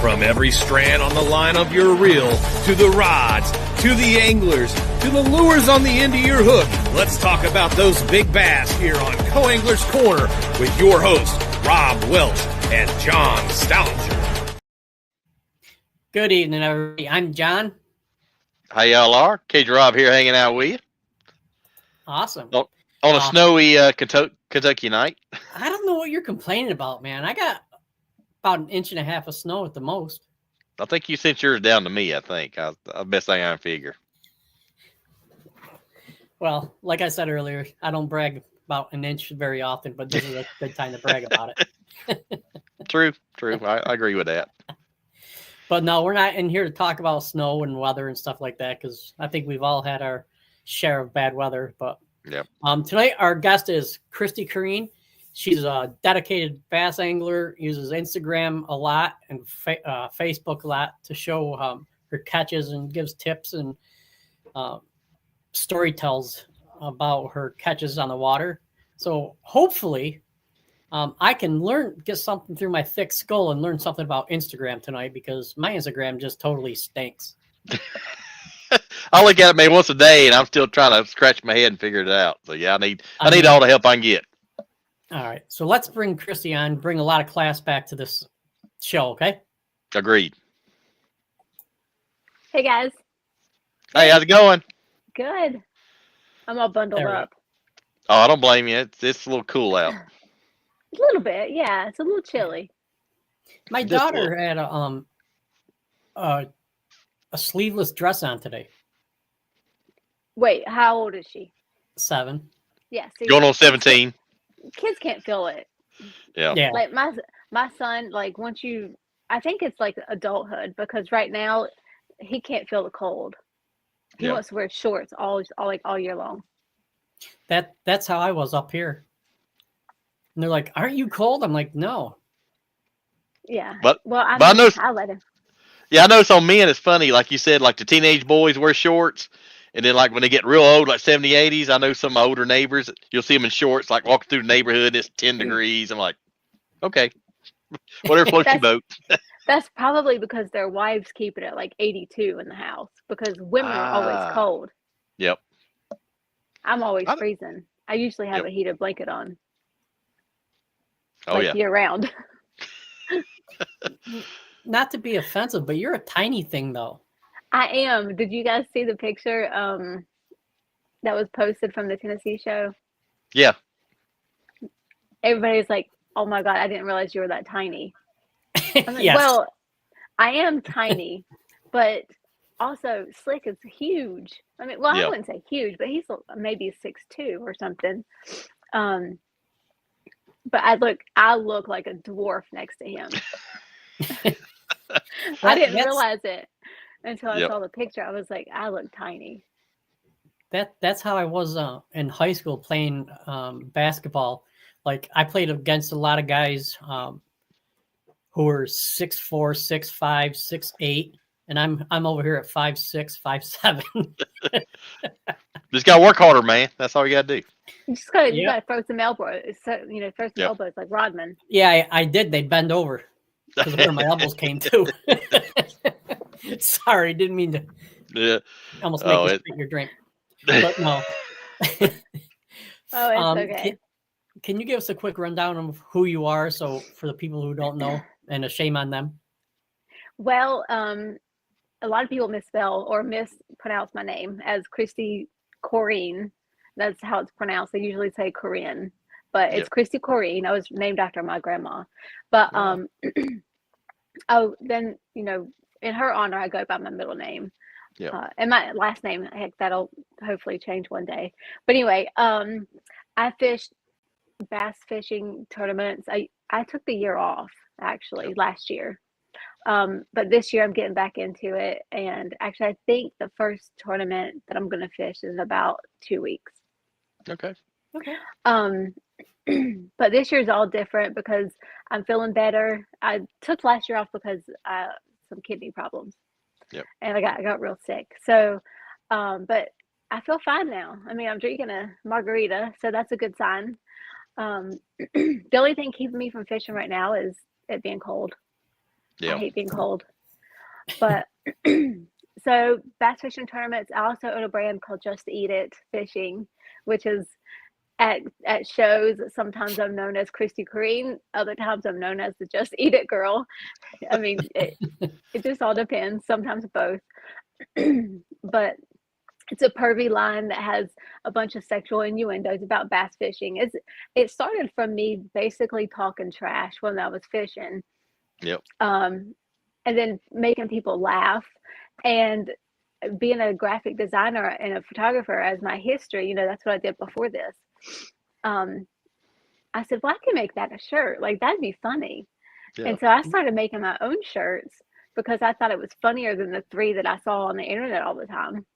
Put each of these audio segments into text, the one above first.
From every strand on the line of your reel, to the rods, to the anglers, to the lures on the end of your hook, let's talk about those big bass here on Co-Angler's Corner with your hosts, Rob Welch and John Stoudinger. Good evening, everybody. I'm John. How y'all are? Cage Rob here hanging out with you. Awesome. On a snowy Kentucky night. I don't know what you're complaining about, man. I got about 1.5 inches of snow at the most. I think you sent yours down to me, I think. I best thing I can figure. Well, like I said earlier, I don't brag about 1 inch very often, but this is a good time to brag about it. True. I agree with that. But no, we're not in here to talk about snow and weather and stuff like that, because I think we've all had our share of bad weather. But yeah. Tonight, our guest is Kristi Corrine. She's a dedicated bass angler, uses Instagram a lot and Facebook a lot to show her catches and gives tips and story tells about her catches on the water. So hopefully I can get something through my thick skull and learn something about Instagram tonight, because my Instagram just totally stinks. I look at it maybe once a day and I'm still trying to scratch my head and figure it out. So yeah, I need all the help I can get. All right. So let's bring Kristi on, bring a lot of class back to this show, okay? Agreed. Hey, guys. Hey, how's it going? Good. I'm all bundled up. Oh, I don't blame you. It's a little cool out. A little bit, yeah. It's a little chilly. My daughter had a sleeveless dress on today. Wait, how old is she? 7. Yeah. See, going on 17. Kids can't feel it. Yeah. Like my son, like I think it's like adulthood, because right now he can't feel the cold. He wants to wear shorts all year long. That's how I was up here. And they're like, "Aren't you cold?" I'm like, "No." Yeah. I let him. Yeah, I know it's on men. It's funny, like you said, like the teenage boys wear shorts, and then like when they get real old, like 70s, 80s, I know some of my older neighbors, you'll see them in shorts, like walking through the neighborhood, and it's 10 degrees. I'm like, okay, whatever floats your boat. That's probably because their wives keep it at like 82 in the house, because women are always cold. Yep. I'm always freezing. I usually have a heated blanket on. Oh, yeah. Year round. Not to be offensive, but you're a tiny thing, though. I am. Did you guys see the picture that was posted from the Tennessee show? Yeah. Everybody's like, "Oh my God, I didn't realize you were that tiny." I'm like, Yes. Well, I am tiny, but also Slick is huge. I mean, I wouldn't say huge, but he's maybe 6'2" or something. But I look like a dwarf next to him. I didn't realize it until I saw the picture. I was like, I look tiny. That's how I was in high school playing basketball. Like, I played against a lot of guys who were 6'4", 6'5", 6'8", and I'm over here at 5'6", 5'7". Just gotta work harder, man. That's all you gotta do. You just gotta throw some elbows. So, throw some elbows like Rodman. Yeah, I did. They'd bend over because where my elbows came to. Sorry, didn't mean to. Yeah. Almost make you spit your drink. But no. It's okay. Can you give us a quick rundown of who you are, so for the people who don't know, and a shame on them? Well, a lot of people misspell or mispronounce my name as Kristi Corrine. That's how it's pronounced. They usually say Corrine, but it's Kristi Corrine. I was named after my grandma. But then in her honor, I go by my middle name. Yeah. And my last name, heck, that'll hopefully change one day. But anyway, I fished bass fishing tournaments. I took the year off actually last year. But this year I'm getting back into it. And actually, I think the first tournament that I'm going to fish is in about 2 weeks. Okay. But this year's all different because I'm feeling better. I took last year off because some kidney problems. Yep. And I got real sick. So, but I feel fine now. I mean, I'm drinking a margarita, so that's a good sign. The only thing keeping me from fishing right now is it being cold. Yeah. I hate being cold. But so bass fishing tournaments. I also own a brand called Just Eat It Fishing, which is at shows. Sometimes I'm known as Kristi Corrine. Other times I'm known as the Just Eat It girl. I mean, it just all depends. Sometimes both. But it's a pervy line that has a bunch of sexual innuendos about bass fishing. It started from me basically talking trash when I was fishing. Yep. And then making people laugh, and being a graphic designer and a photographer as my history, that's what I did before this. I said, well, I can make that a shirt. Like, that'd be funny. Yeah. And so I started making my own shirts because I thought it was funnier than the 3 that I saw on the internet all the time.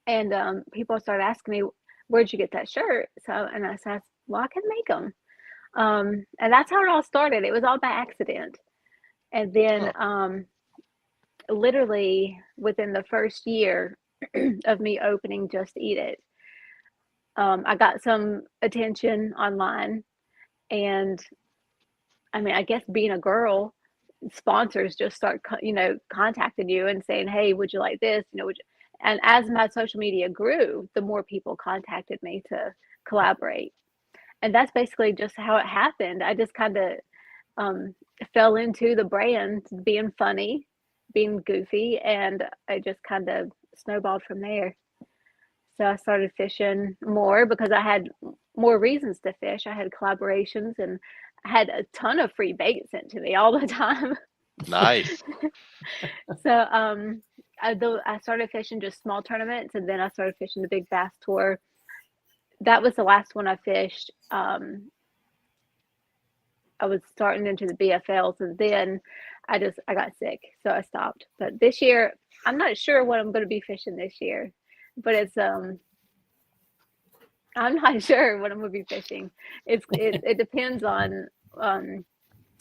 And people started asking me, where'd you get that shirt? And I said, well, I can make them. And that's how it all started. It was all by accident. And then literally within the first year of me opening Just Eat It, I got some attention online. And I mean, I guess being a girl, sponsors just start, contacting you and saying, hey, would you like this? And as my social media grew, the more people contacted me to collaborate. And that's basically just how it happened. I just kind of fell into the brand being funny, being goofy, and I just kind of snowballed from there. So I started fishing more because I had more reasons to fish. I had collaborations and I had a ton of free bait sent to me all the time. Nice. So I started fishing just small tournaments, and then I started fishing the Big Bass Tour. That was the last one I fished. I was starting into the BFLs, and then I got sick, so I stopped. But this year, I'm not sure what I'm going to be fishing this year, but it's I'm not sure what I'm going to be fishing. It depends on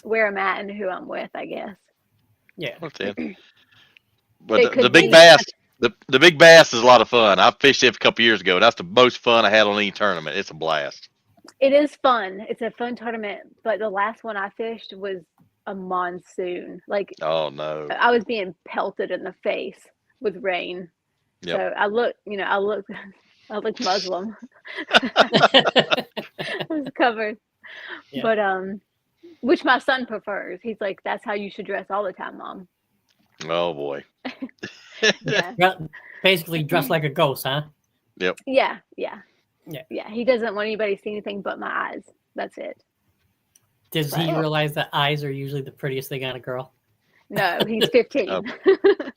where I'm at and who I'm with, I guess. Yeah. But the big bass, the big bass is a lot of fun. I fished it a couple years ago. That's the most fun I had on any tournament. It's a blast. It is fun. It's a fun tournament, but the last one I fished was a monsoon. Like, oh no, I was being pelted in the face with rain. Yep. So I look Muslim. I was covered. Yeah. But which my son prefers. He's like, that's how you should dress all the time, Mom. Oh boy. Yeah. Basically dress like a ghost, huh? Yep. Yeah. He doesn't want anybody to see anything but my eyes. That's it. Does he realize that eyes are usually the prettiest thing on a girl? No, he's 15.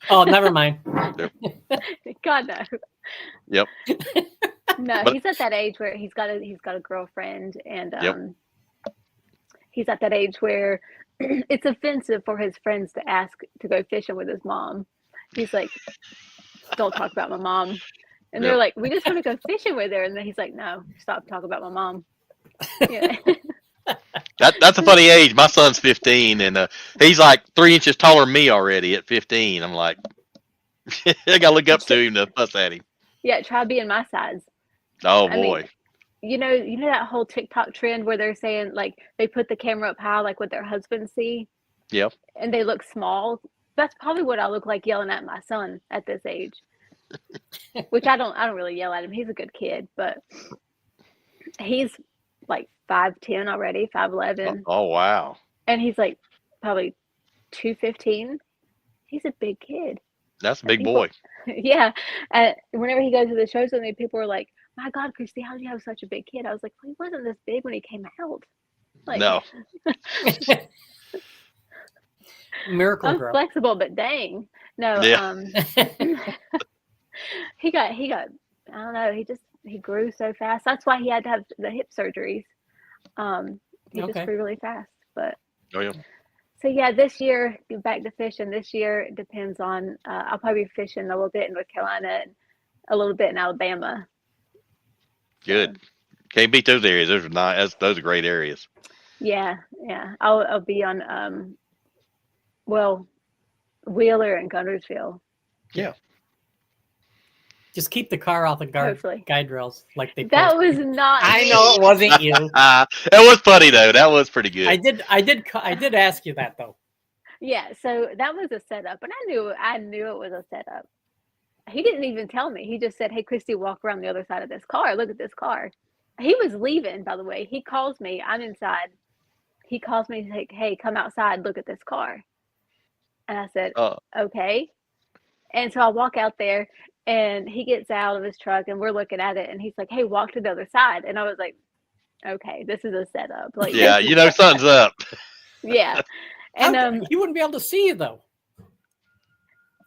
Oh, never mind. Yep. God, no. Yep. No, he's at that age where he's got a girlfriend, and he's at that age where it's offensive for his friends to ask to go fishing with his mom. He's like, don't talk about my mom. And they're like, we just want to go fishing with her. And then he's like, no, stop talking about my mom. Yeah. That's a funny age. My son's 15, and he's like 3 inches taller than me already at 15. I'm like, I gotta look up to him to fuss at him. Yeah, try being my size. Oh boy. You know that whole TikTok trend where they're saying, like, they put the camera up high, like what their husbands see. Yep. And they look small. That's probably what I look like yelling at my son at this age. Which I don't really yell at him. He's a good kid, but he's like 5'10" already, 5'11". Oh wow. And he's like probably 215. He's a big kid. That's a big boy. Yeah. Whenever he goes to the shows with me, people are like, my God, Kristi, how do you have such a big kid? I was like, well, he wasn't this big when he came out. Like, no. Miracle I'm girl. flexible, but dang. No. Yeah. He got, I don't know. He grew so fast. That's why he had to have the hip surgeries. He just grew really fast, but. Oh yeah. So yeah, this year, back to fishing. This year it depends on. I'll probably be fishing a little bit in North Carolina and a little bit in Alabama. Good. Can't beat those areas. Those are nice. Those are great areas. Yeah. I'll be on Wheeler and Guntersville. Yeah. Just keep the car off the guide rails like they. That was not. I know it wasn't you. It was funny though. That was pretty good. I did ask you that though. Yeah, so that was a setup, and I knew it was a setup. He didn't even tell me. He just said, "Hey, Kristi, walk around the other side of this car. Look at this car." He was leaving, by the way. He calls me. I'm inside. He calls me, like, "Hey, come outside. Look at this car." And I said, "Okay." And so I walk out there, and he gets out of his truck, and we're looking at it, and he's like, "Hey, walk to the other side." And I was like, "Okay, this is a setup." Like, Yeah, you know something's up. yeah. And he wouldn't be able to see you though.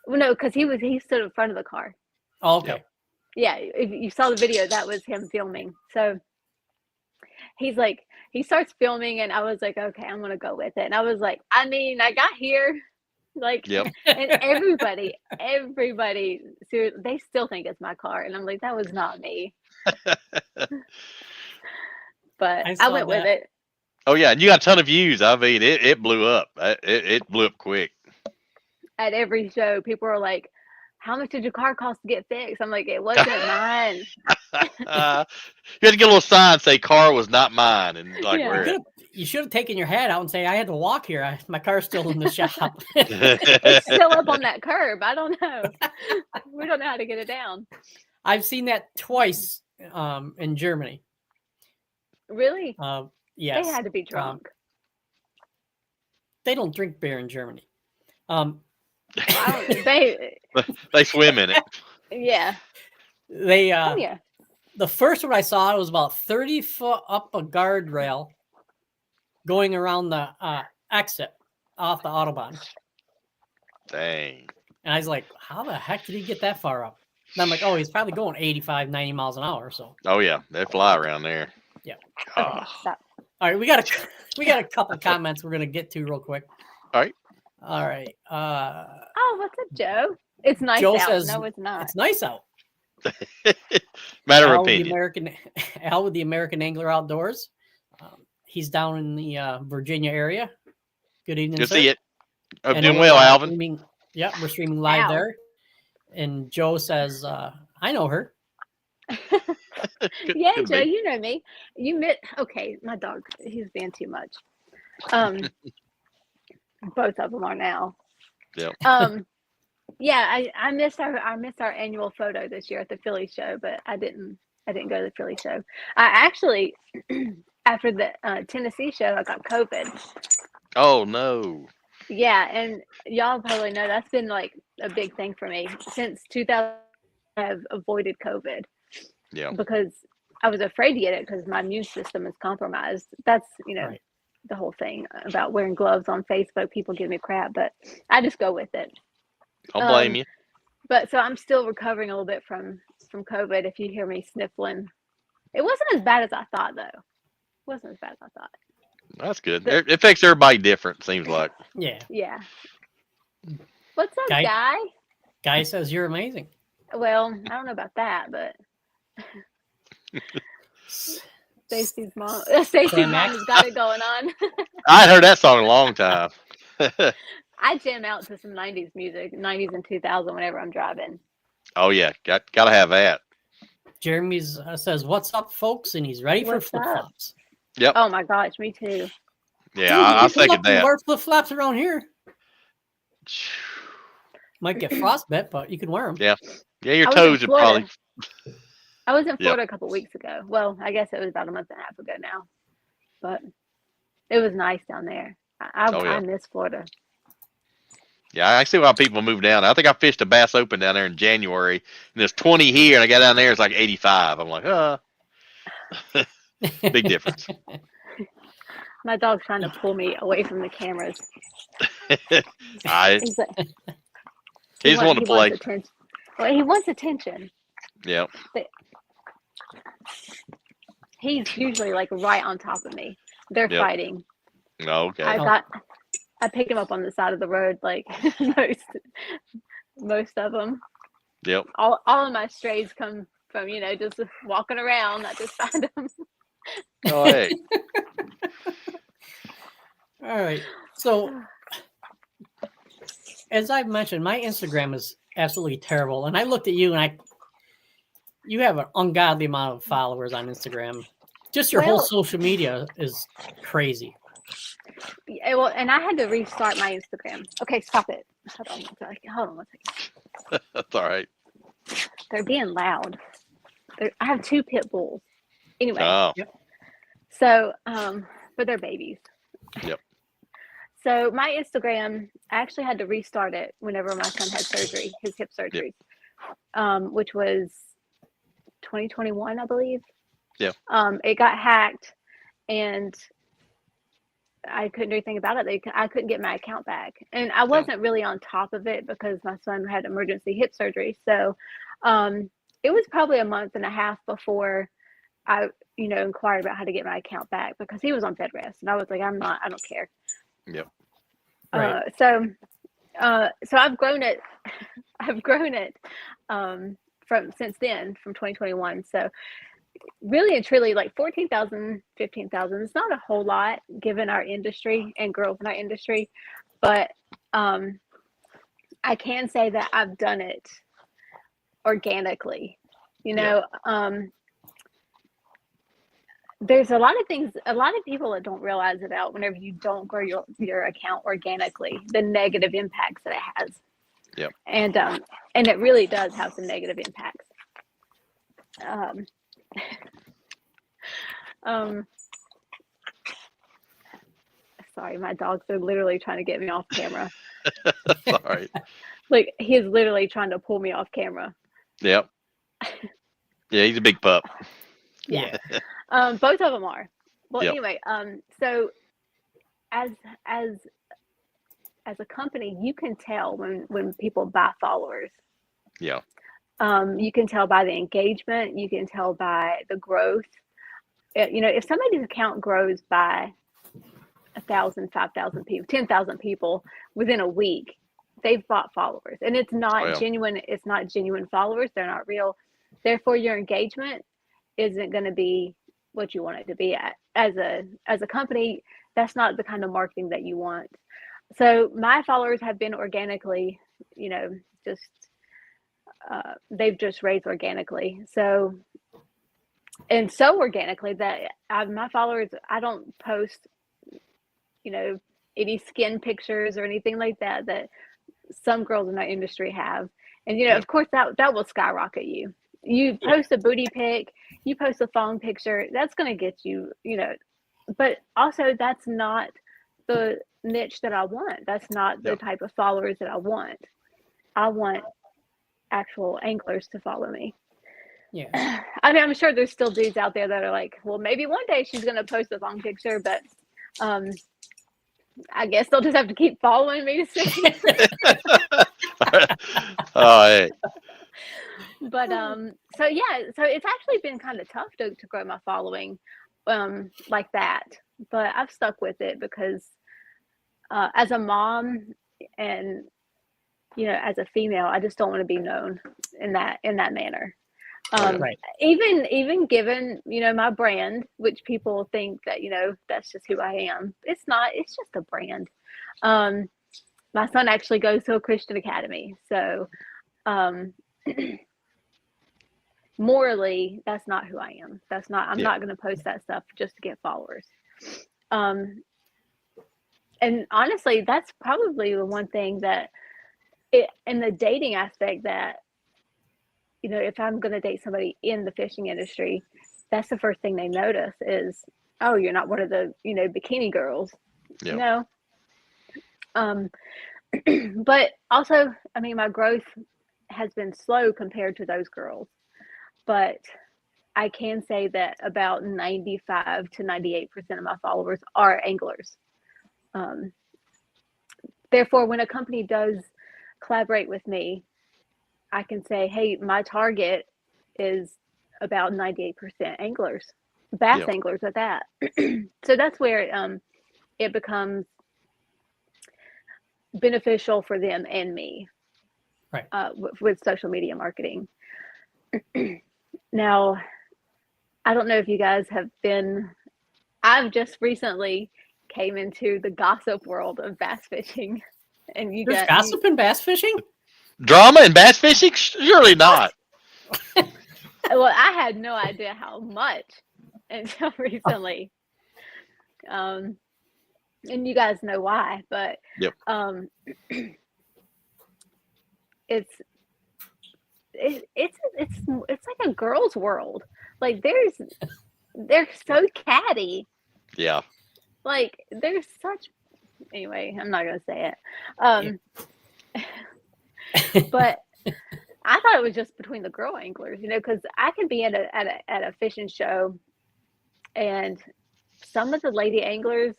well, no, because he stood in front of the car. Oh, okay. Yeah, if you saw the video, that was him filming. So he's like, he starts filming, and I was like, okay, I'm gonna go with it. And I was like, I mean, I got here, like, Yep. and everybody, seriously, they still think it's my car, and I'm like, that was not me. But I went with it. Oh yeah, and you got a ton of views. I mean, it blew up. It blew up quick. At every show, people are like, "How much did your car cost to get fixed?" I'm like, "It wasn't mine." You had to get a little sign say "car was not mine," and like Yeah. You should have taken your hat out and say, "I had to walk here. My car's still in the shop." It's still up on that curb. I don't know. We don't know how to get it down. I've seen that twice in Germany. Really? Yes. They had to be drunk. They don't drink beer in Germany. They swim in it. Yeah. They yeah. The first one I saw was about 30 foot up a guardrail going around the exit off the Autobahn. Dang. And I was like, how the heck did he get that far up? And I'm like, oh, he's probably going 85, 90 miles an hour. So. Oh yeah, they fly around there. Yeah. Okay, stop. All right, we got a couple comments we're gonna get to real quick. All right. All right. Oh, what's up, Joe? It's nice Joe out. says, no, it's not. It's nice out. Matter of Al with the American Angler Outdoors. He's down in the Virginia area. Good evening, Good sir. to see it. And Doing well, Alvin. We're streaming live Al. there. And Joe says, I know her. Yeah, Joe, you know me. Okay, my dog, he's being too much. Both of them are now. Yeah. Yeah, I missed our annual photo this year at the Philly show, but I didn't go to the Philly show. I actually after the Tennessee show, I got COVID. Oh no. Yeah, and y'all probably know that's been like a big thing for me since 2000. I've avoided COVID. Yeah. Because I was afraid to get it because my immune system is compromised. That's Right. the whole thing about wearing gloves on Facebook. People give me crap, but I just go with it. Don't blame you. But so I'm still recovering a little bit from COVID. If you hear me sniffling, it wasn't as bad as I thought, though. It wasn't as bad as I thought. That's good. It affects everybody different, seems like. Yeah. Yeah. What's up, Guy? Guy says you're amazing. Well, I don't know about that, but Stacy's mom has got it going on. I heard that song a long time. I jam out to some 90s music, 90s and 2000 whenever I'm driving. Oh yeah, gotta have that. Jeremy says, "What's up, folks?" And he's ready for flip flops. Yep. Oh my gosh, me too. Yeah, I think that. Wear flip flops around here. Might get frostbite, but you can wear them. Yeah, your toes are probably. I was in Florida a couple weeks ago. Well, I guess it was about a month and a half ago now, but it was nice down there. I miss Florida. Yeah, I see why people move down. I think I fished a Bass Open down there in January, and there's 20 here, and I got down there, it's like 85. I'm like, big difference. My dog's trying to pull me away from the cameras. He's wanting to play. Well, he wants attention. Yeah. He's usually like right on top of me. They're fighting. Oh, okay. I picked him up on the side of the road, like most of them. Yep. All of my strays come from just walking around. I just find them. Oh, hey. All right. So, as I've mentioned, my Instagram is absolutely terrible, and I looked at you, and you have an ungodly amount of followers on Instagram. Just your whole social media is crazy. Yeah, well, and I had to restart my Instagram. Okay, stop it. Hold on one second. That's all right. They're being loud. I have 2 pit bulls. Anyway, Oh, so but they're babies. Yep. So my Instagram, I actually had to restart it whenever my son had surgery, his hip surgery, which was 2021, I believe. Yeah. It got hacked, and I couldn't do anything about it. I couldn't get my account back, and I wasn't really on top of it because my son had emergency hip surgery. So it was probably a month and a half before I, inquired about how to get my account back because he was on bed rest, and I was like, I don't care. Yep. Right. So I've grown it. I've grown it from since then, from 2021. So really and truly, like 14,000, 15,000. It's not a whole lot given our industry and growth in our industry, but I can say that I've done it organically. There's a lot of things, a lot of people that don't realize about whenever you don't grow your account organically, the negative impacts that it has. Yep. And it really does have some negative impacts. Sorry, my dogs are literally trying to get me off camera. All right. Like, he is literally trying to pull me off camera. Yep. Yeah, he's a big pup. Yeah. Both of them are. Well, Yep. anyway, so as a company, you can tell when people buy followers. Yeah. You can tell by the engagement. You can tell by the growth. If somebody's account grows by 1,000, 5,000 people, 10,000 people within a week, they've bought followers, and it's not genuine. It's not genuine followers. They're not real. Therefore, your engagement isn't going to be what you want it to be at. As a company, that's not the kind of marketing that you want. So my followers have been organically, they've just raised organically. So organically that my followers, I don't post, any skin pictures or anything like that some girls in our industry have. And, of course that will skyrocket you. You post a booty pic, you post a thong picture, that's going to get you, but also that's not the niche that I want. That's not the type of followers that I want. I want actual anglers to follow me. Yeah. I mean, I'm sure there's still dudes out there that are like, well, maybe one day she's going to post a thong picture, but I guess they'll just have to keep following me to see. Oh, hey. But so it's actually been kind of tough to grow my following like that, but I've stuck with it because as a mom and as a female, I just don't want to be known in that manner. Right. Even given my brand, which people think that that's just who I am. It's not. It's just a brand. My son actually goes to a Christian academy, so morally, that's not who I am. That's not. I'm not going to post that stuff just to get followers. And honestly, that's probably the one thing that in the dating aspect that if I'm going to date somebody in the fishing industry, that's the first thing they notice is, oh, you're not one of the bikini girls. But also, I mean, my growth has been slow compared to those girls, but I can say that about 95 to 98% of my followers are anglers. Therefore, when a company does collaborate with me, I can say, hey, my target is about 98% anglers, bass anglers at that. So that's where it becomes beneficial for them and me, right? With social media marketing. Now, I don't know if you guys have been. I've just recently came into the gossip world of bass fishing, and There's gossip in bass fishing. Drama in bass fishing? Surely not. Well, I had no idea how much until recently. and you guys know why, but Yep. it's like a girl's world. Like they're so catty. Yeah. Like they're such. Anyway, I'm not gonna say it. But I thought it was just between the girl anglers, because I could be at a fishing show, and some of the lady anglers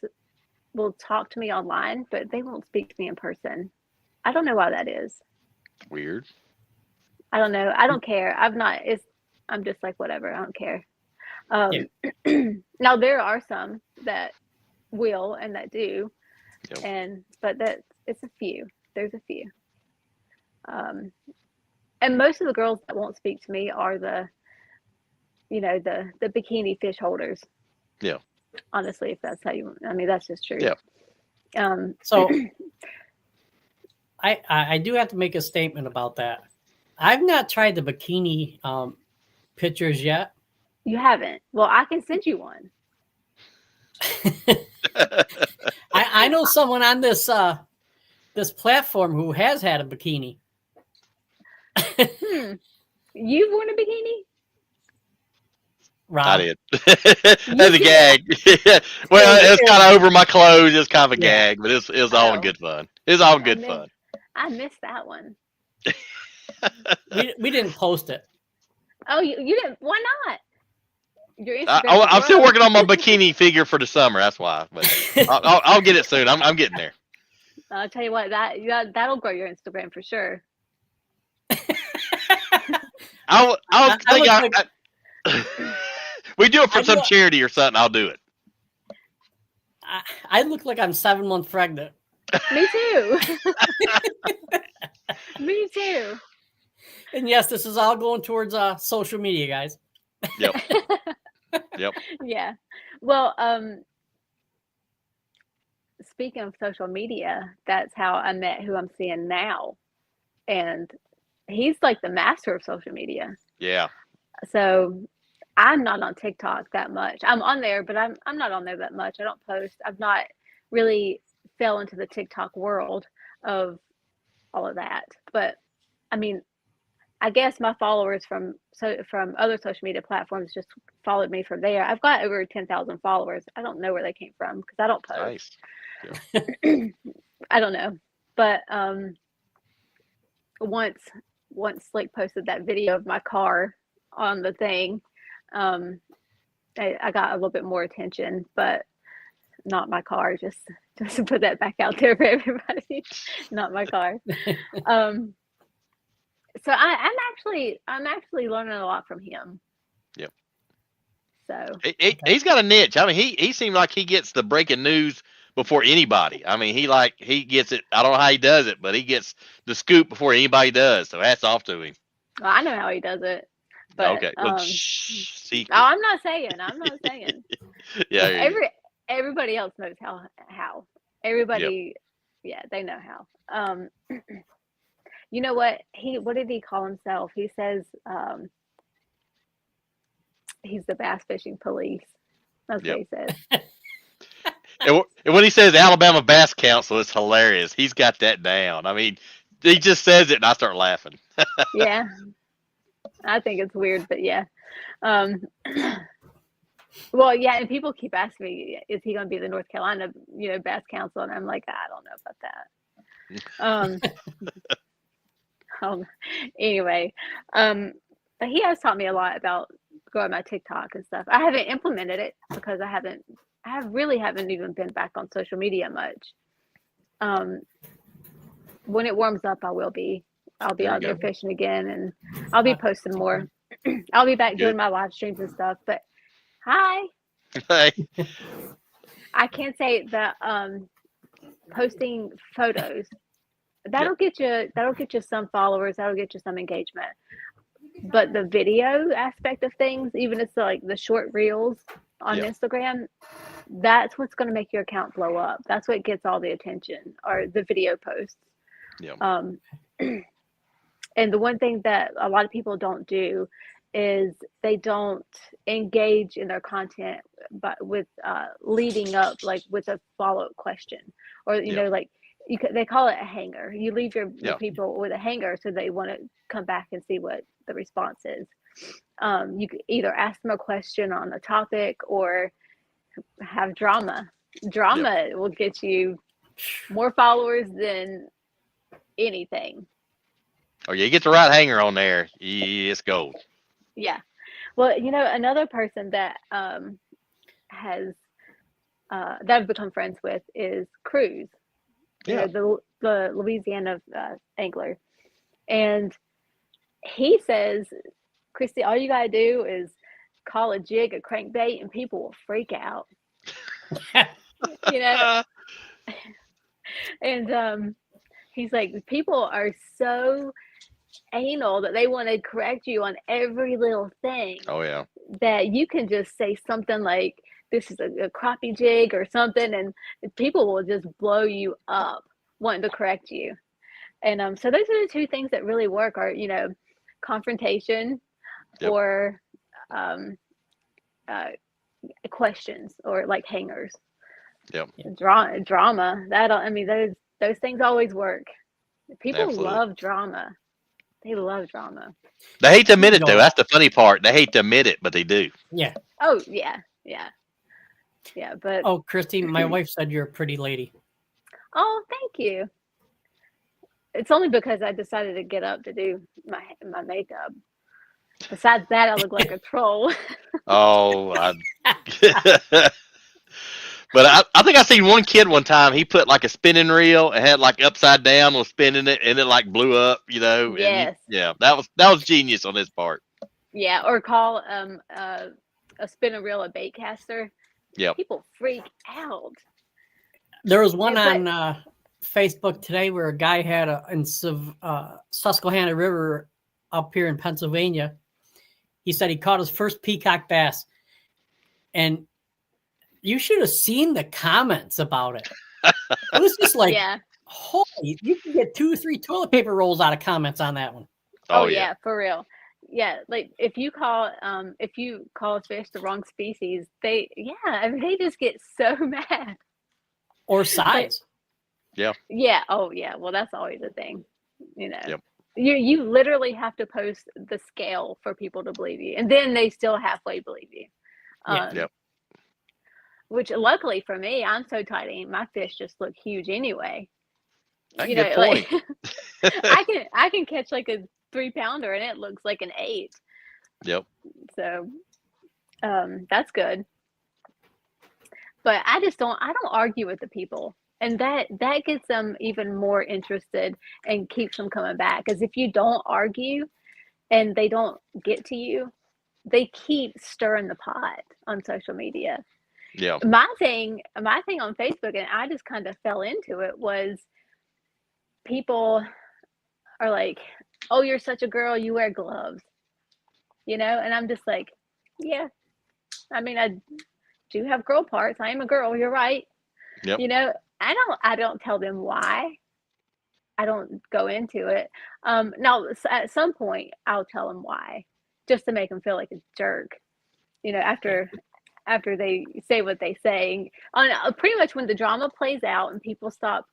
will talk to me online, but they won't speak to me in person. I don't know why that is. Weird. I don't know. I don't care. I'm just like, whatever. I don't care. Now there are some that will and that do, but it's a few. There's a few. And most of the girls that won't speak to me are the bikini fish holders. Yeah. Honestly, if that's how that's just true. Yeah. So I do have to make a statement about that. I've not tried the bikini pictures yet. You haven't? Well, I can send you one. I know someone on this platform who has had a bikini. You've worn a bikini? Rob. I did. That's a gag. Well, it's kind of over my clothes. It's kind of a gag, but it was all in good fun. It was all good fun. I missed that one. We didn't post it. Oh, you didn't? Why not? I'm still working on my bikini figure for the summer. That's why. But I'll get it soon. I'm getting there. I'll tell you what, that'll grow your Instagram for sure. We do it for some charity or something. I'll do it. I look like I'm 7 months pregnant. Me too. Me too. And yes, this is all going towards social media, guys. Yep. Yep. Yeah. Well, speaking of social media, that's how I met who I'm seeing now. And he's like the master of social media. Yeah. So I'm not on TikTok that much. I'm on there, but I'm not on there that much. I don't post. I've not really fell into the TikTok world of all of that. But I mean, I guess my followers from other social media platforms just followed me from there. I've got over 10,000 followers. I don't know where they came from because I don't post. Nice. Yeah. I don't know. But once Slick posted that video of my car on the thing, I got a little bit more attention, but not my car. Just to put that back out there for everybody, not my car. So I'm actually learning a lot from him. Yep. So he's got a niche. I mean, he seems like he gets the breaking news before anybody. I mean, he gets it. I don't know how he does it, but he gets the scoop before anybody does. So hats off to him. Well, I know how he does it. But, okay. Well, secret. I'm not saying. Yeah. Everybody else knows how. Everybody, yeah, they know how. You know what did he call himself? He says he's the bass fishing police. That's what he says. And when he says Alabama Bass Council, it's hilarious. He's got that down. I mean, he just says it, and I start laughing. Yeah, I think it's weird, but yeah. Well, yeah, and people keep asking me, is he going to be the North Carolina, Bass Council? And I'm like, I don't know about that. Anyway, but he has taught me a lot about growing my TikTok and stuff. I haven't implemented it because I really haven't even been back on social media much. When it warms up, I'll be out there fishing again, and I'll be posting more. I'll be back doing my live streams and stuff. But hi. I can't say that posting photos that'll get you some followers, that'll get you some engagement. But the video aspect of things, even if it's like the short reels on Instagram, that's what's going to make your account blow up. That's what gets all the attention, or the video posts. Yeah. And the one thing that a lot of people don't do is they don't engage in their content, but with leading up, like with a follow-up question, or like they call it a hanger. You leave your people with a hanger, so they want to come back and see what the response is. You could either ask them a question on a topic or have drama. Drama will get you more followers than anything. Oh, yeah, you get the right hanger on there, it's gold. Yeah. Well, another person that has that I've become friends with is Cruz. The Louisiana angler, and he says, Kristi, all you gotta do is call a jig a crankbait, and people will freak out. And he's like, people are so anal that they want to correct you on every little thing. Oh yeah. That you can just say something like, this is a crappie jig or something, and people will just blow you up wanting to correct you. And so those are the two things that really work are, confrontation or questions, or like hangers. Drama. Those things always work. People love drama. They love drama. They hate to admit it, though. That's the funny part. They hate to admit it, but they do. Yeah. Oh, yeah. But oh, Kristi, my wife said you're a pretty lady. Oh, thank you. It's only because I decided to get up to do my makeup. Besides that, I look like a troll. Oh, but I think I seen one kid one time. He put like a spinning reel and had like upside down, was spinning it, and it like blew up. Yes. And that was genius on his part. Yeah, or call a spinning reel a bait caster. Yeah. People freak out. There was one on Facebook today where a guy had in Susquehanna River up here in Pennsylvania. He said he caught his first peacock bass, and you should have seen the comments about it. It was just like, holy, you can get 2 or 3 toilet paper rolls out of comments on that one. Oh yeah, for real. Yeah, like if you call a fish the wrong species, they just get so mad. Or size. Yeah. Oh yeah. Well, that's always a thing. You literally have to post the scale for people to believe you, and then they still halfway believe you. Which luckily for me, I'm so tiny, my fish just look huge anyway. Good point. I can catch like a 3-pounder and it looks like an 8. Yep. So that's good. But I don't argue with the people. And that gets them even more interested and keeps them coming back. Because if you don't argue and they don't get to you, they keep stirring the pot on social media. Yeah. My thing on Facebook, and I just kind of fell into it, was people are like, oh, you're such a girl, you wear gloves. And I'm just like, yeah. I mean, I do have girl parts. I am a girl, you're right. Yep. I don't tell them why. I don't go into it. Now at some point I'll tell them why, just to make them feel like a jerk. After they say what they say, pretty much when the drama plays out and people stop,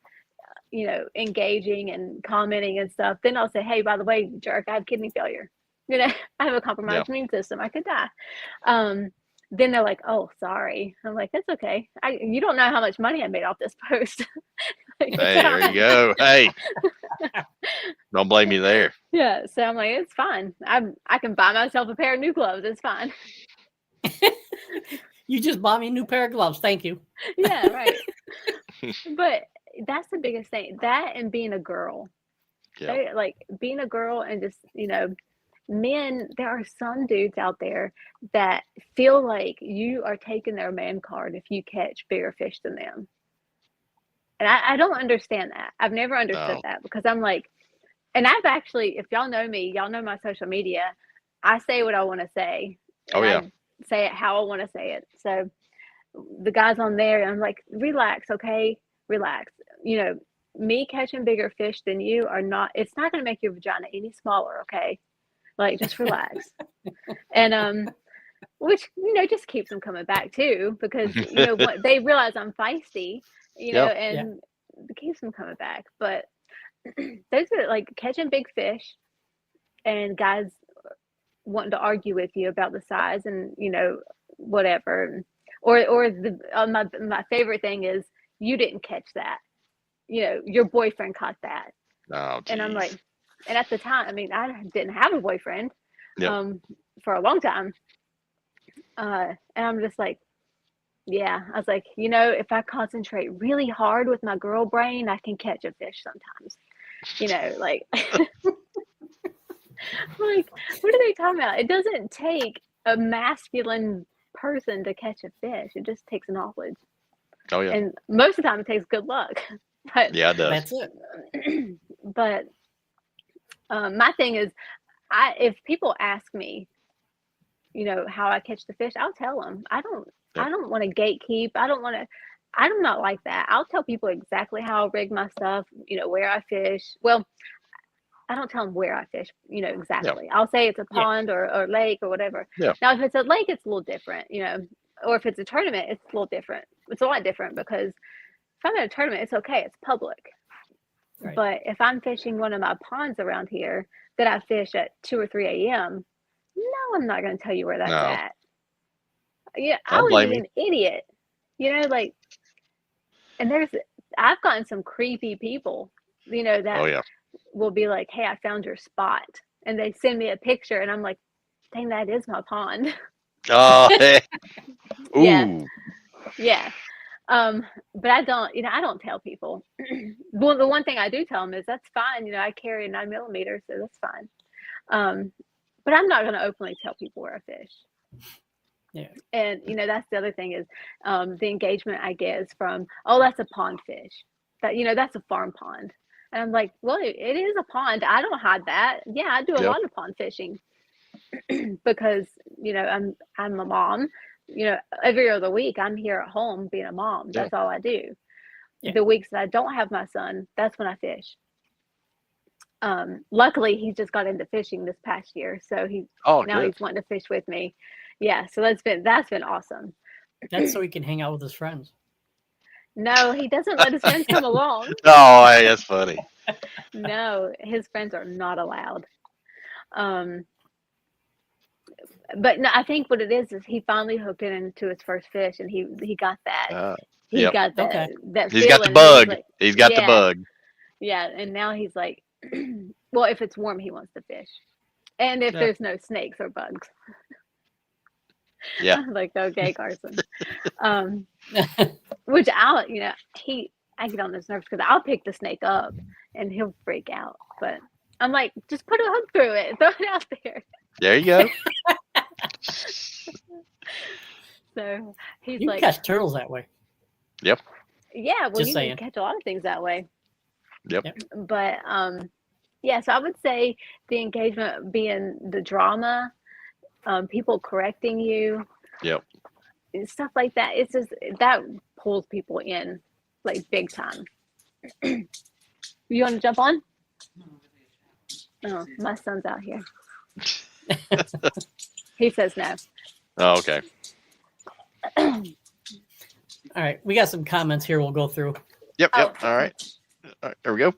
engaging and commenting and stuff, then I'll say, hey, by the way, jerk, I have kidney failure. I have a compromised immune system. I could die. Then they're like, oh, sorry. I'm like, that's okay. You don't know how much money I made off this post. Hey, there you go. Hey, don't blame me there. Yeah. So I'm like, it's fine. I can buy myself a pair of new gloves. It's fine. You just bought me a new pair of gloves. Thank you. Yeah, right. But that's the biggest thing. That and being a girl. Yeah. Like being a girl and just, men, there are some dudes out there that feel like you are taking their man card if you catch bigger fish than them. And I don't understand that. I've never understood that, because I'm like, and I've actually, if y'all know me, y'all know my social media, I say what I want to say. Oh, yeah. I say it how I want to say it. So the guys on there, I'm like, relax, okay? Relax. Me catching bigger fish than you it's not going to make your vagina any smaller, okay? Like, just relax. And which just keeps them coming back too, because they realize I'm feisty, Yep. and it keeps them coming back. But those are like catching big fish, and guys wanting to argue with you about the size and whatever, or the my favorite thing is, you didn't catch that, your boyfriend caught that. Oh, And I'm like, geez. and at the time, I mean, I didn't have a boyfriend Yep. for a long time, and I'm just like, yeah, I was like, if I concentrate really hard with my girl brain, I can catch a fish sometimes, like like, what are they talking about? It doesn't take a masculine person to catch a fish. It just takes knowledge. Oh, yeah. And most of the time it takes good luck. But Yeah, it does. That's it. but my thing is, if people ask me, how I catch the fish, I'll tell them. I don't want to gatekeep. I'm not like that. I'll tell people exactly how I rig my stuff, where I fish. Well, I don't tell them where I fish, exactly. I'll say it's a pond or lake or whatever. Yeah. Now, if it's a lake, it's a little different, or if it's a tournament, it's a little different. It's a lot different, because if I'm at a tournament, it's okay. It's public. Right. But if I'm fishing one of my ponds around here that I fish at 2 or 3 a.m., no, I'm not going to tell you where that's at. Yeah, I Don't would blame be an idiot, and I've gotten some creepy people, that Oh, yeah. will be like, hey, I found your spot. And they send me a picture, and I'm like, dang, that is my pond. Oh, heck. Ooh. Yeah. Yeah. But I don't tell people. Well, the one thing I do tell them is, that's fine. I carry a 9mm, so that's fine. But I'm not going to openly tell people where I fish. Yeah. And, that's the other thing is, the engagement I get is from, oh, that's a pond fish. That, that's a farm pond. And I'm like, well, it is a pond. I don't hide that. Yeah, I do a lot of pond fishing because, I'm a mom. Every other week I'm here at home being a mom. That's all I do. Yeah. The weeks that I don't have my son, that's when I fish. Luckily, he just got into fishing this past year, so he's wanting to fish with me. Yeah, so that's been awesome. That's so he can hang out with his friends. No, he doesn't let his friends come along. Oh, hey, that's funny. No, his friends are not allowed. But no, I think what it is he finally hooked it into his first fish, and he got that. He got that. Okay. That he's got the bug. Like, he's got the bug. Yeah, and now he's like, well, if it's warm, he wants to fish, and if there's no snakes or bugs. Yeah. I'm like, okay, Carson. Which I get on his nerves, because I'll pick the snake up and he'll freak out. But I'm like, just put a hook through it, throw it out there. There you go. So he's you like, can catch turtles that way. Yep. Yeah, well, Just you saying. can catch a lot of things that way. Yep. But yeah, so I would say the engagement being the drama, people correcting you. Yep. Stuff like that. It's just that pulls people in, like, big time. You want to jump on? Oh, my son's out here. He says no. Oh, okay. All right, we got some comments here we'll go through. Yep. All right. There we go.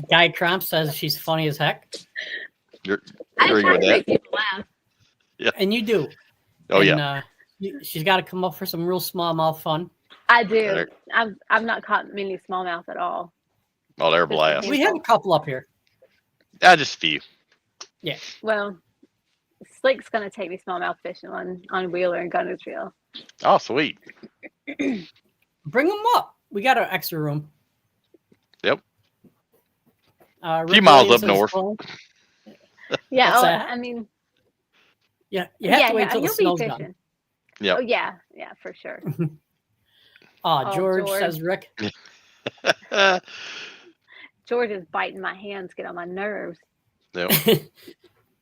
Guy Crump says she's funny as heck. You're I agree try with to that? make people laugh. Yeah. And you do. Oh, and, she's got to come up for some real smallmouth fun. I do. I've not caught many smallmouth at all. Oh, they're a blast. We have a couple up here. Just a few. Yeah. Well, Slick's gonna take me smallmouth fishing on Wheeler and Gunnersville. Oh, sweet. Bring them up. We got an extra room. Yep. A few miles up north. Yeah. That? I mean. Yeah. You have to wait till the snow's fishing. done. Yep. Oh yeah, for sure. George says Rick. George is biting my hands, get on my nerves. Yep.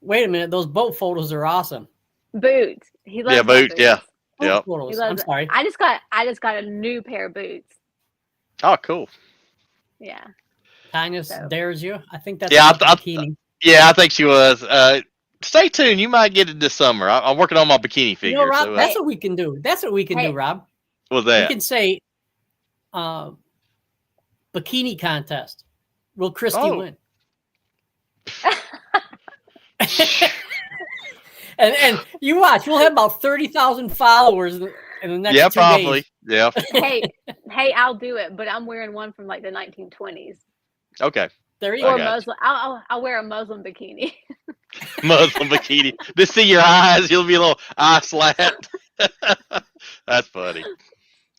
Wait a minute, those boat photos are awesome. Boots. He loves boots. Yeah. Yep. Photos. I'm sorry. I just got a new pair of boots. Oh, cool. Yeah. Tanya dares you. I think that's I think she was. stay tuned. You might get it this summer. I'm working on my bikini figure. You know, Rob, so, that's what we can do. That's what we can do, Rob. What's We that? can say bikini contest. Will Kristi win? and you watch, we'll have about 30,000 followers in the next 2 probably. days. Yeah. Hey, I'll do it, but I'm wearing one from like the 1920s. Okay. There you Or go. Muslim. I'll wear a Muslim bikini. Muslim bikini. To see your eyes, you'll be a little eye slapped. That's funny.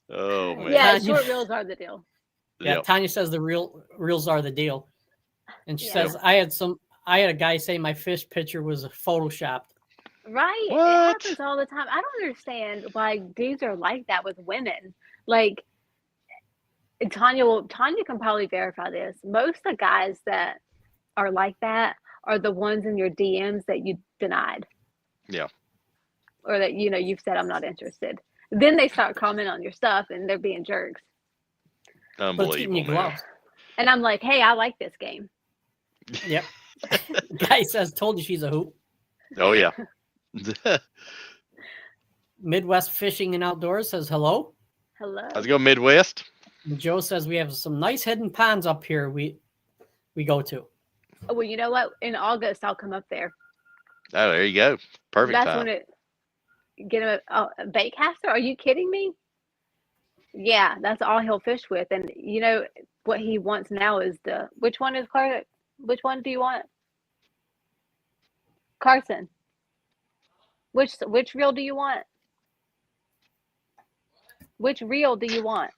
Oh man. Yeah, short reels are the deal. Yeah, Yep. Tanya says the reels are the deal. And she Yeah. says I had a guy say my fish picture was photoshopped. Right. What? It happens all the time. I don't understand why dudes are like that with women. Like Tanya can probably verify this. Most of the guys that are like that are the ones in your DMs that you denied. Yeah. Or that you've said I'm not interested. Then they start commenting on your stuff and they're being jerks. But it's getting you Unbelievable, man. gloves. And I'm like, hey, I like this game. Yep. Guy says, told you she's a hoop. Oh yeah. Midwest Fishing and Outdoors says hello. Hello. Let's go Midwest. And Joe says we have some nice hidden ponds up here we go to. Oh, well, you know what? In August, I'll come up there. Oh, there you go. Perfect That's time. when get a bait caster. Are you kidding me? Yeah, that's all he'll fish with. And you know what he wants now is which one is Carson? Which one do you want? Carson. Which reel do you want? Which reel do you want?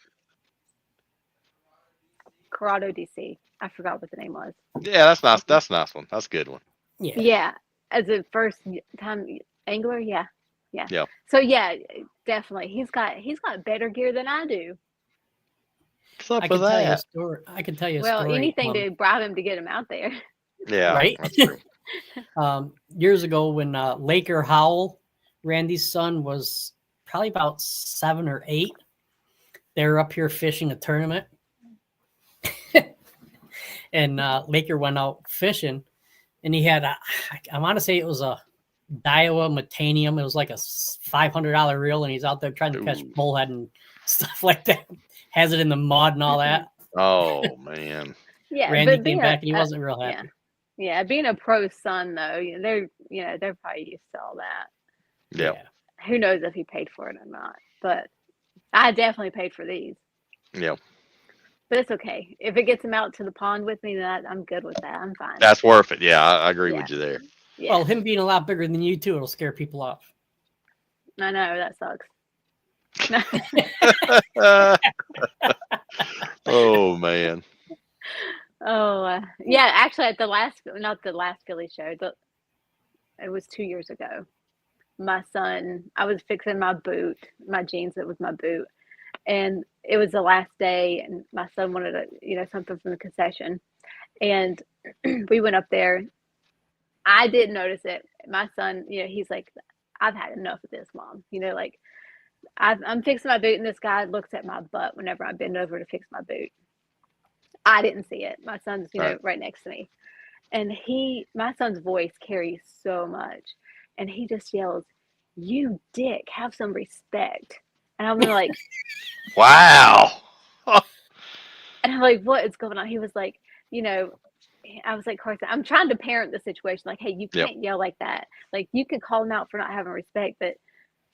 Corrado DC. I forgot what the name was. Yeah, that's nice. That's a nice one. That's a good one. Yeah. Yeah, as a first time angler, yeah. Yeah. So yeah, definitely. He's got better gear than I do. What's up I with can tell you a that? story. I can tell you a Well, story. anything to bribe him to get him out there. Yeah. Right? That's true. Years ago when Laker Howell, Randy's son, was probably about 7 or 8, they were up here fishing a tournament. And Laker went out fishing, and he had I want to say it was a Daiwa Metanium. It was like a $500 reel, and he's out there trying to catch Ooh. bullhead and stuff like that. Has it in the mud and all that. Oh man. Yeah, Randy but came back and he wasn't real happy. Yeah, being a pro son though, they're probably used to all that. Yeah. Who knows if he paid for it or not? But I definitely paid for these. Yeah. But it's okay. If it gets him out to the pond with me, then I'm good with that. I'm fine. That's worth it. Yeah, I agree Yeah. with you there. Yeah. Well, him being a lot bigger than you too, it'll scare people off. I know that sucks. Oh man. Oh yeah, actually at not the last Philly show, it was 2 years ago. My son, I was fixing my jeans. That was my boot, and it was the last day, and my son wanted something from the concession, and we went up there. I didn't notice it. My son, he's like, I've had enough of this, Mom. Like I'm fixing my boot, and this guy looks at my butt whenever I bend over to fix my boot. I didn't see it. My son's, right next to me, and my son's voice carries so much, and he just yells, "You dick, have some respect." And I'm like, Wow. and I'm like, what is going on? He was like, I was like, Carson, I'm trying to parent the situation. Like, hey, you can't yell like that. Like, you can call him out for not having respect, but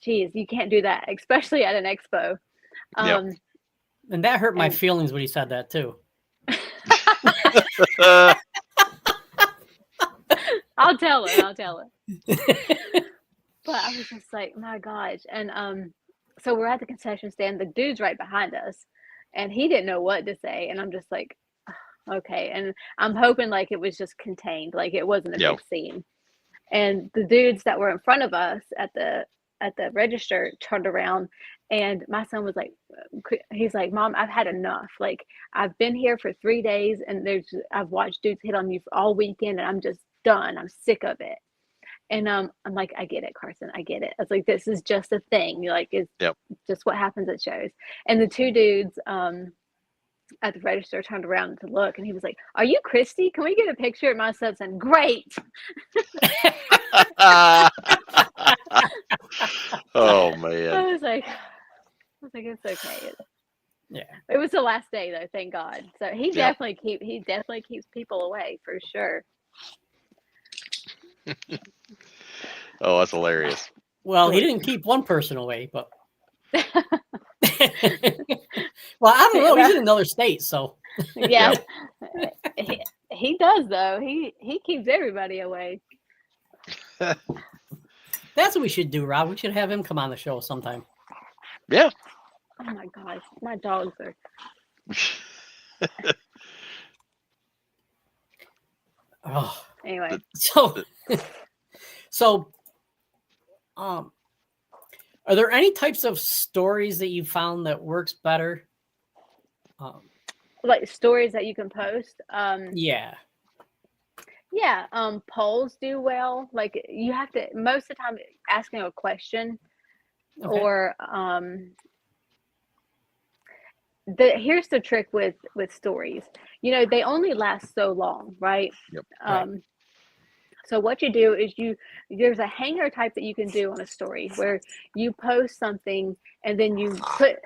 geez, you can't do that, especially at an expo. And that hurt my feelings when he said that too. I'll tell her. But I was just like, my gosh. And so we're at the concession stand. The dude's right behind us, and he didn't know what to say. And I'm just like, okay. And I'm hoping like it was just contained, like it wasn't a big scene. And the dudes that were in front of us at the register turned around, and my son was like, he's like, Mom, I've had enough. Like, I've been here for 3 days, and I've watched dudes hit on you all weekend, and I'm just done. I'm sick of it. And I'm like, I get it, Carson. I get it. I was like, this is just a thing. You're like, it's just what happens at shows. And the two dudes, at the register, turned around to look, and he was like, "Are you Kristi? Can we get a picture?" And my son said, "Great." Oh man. I was like, it's okay. Yeah. It was the last day though, thank God. So he Yep. definitely keeps people away for sure. Oh, that's hilarious. Well, he didn't keep one person away, but well, I don't know. He's in another state, so Yeah. He does though. He keeps everybody away. that's what we should do, Rob. We should have him come on the show sometime. Yeah. Oh my gosh, my dogs are. Oh, Anyway, so, are there any types of stories that you found that works better? like stories that you can post. Yeah. Yeah, polls do well. Like you have to most of the time asking a question Okay. or here's the trick with stories. You know, they only last so long, right? Yep. Right. So what you do is there's a hanger type that you can do on a story where you post something and then you put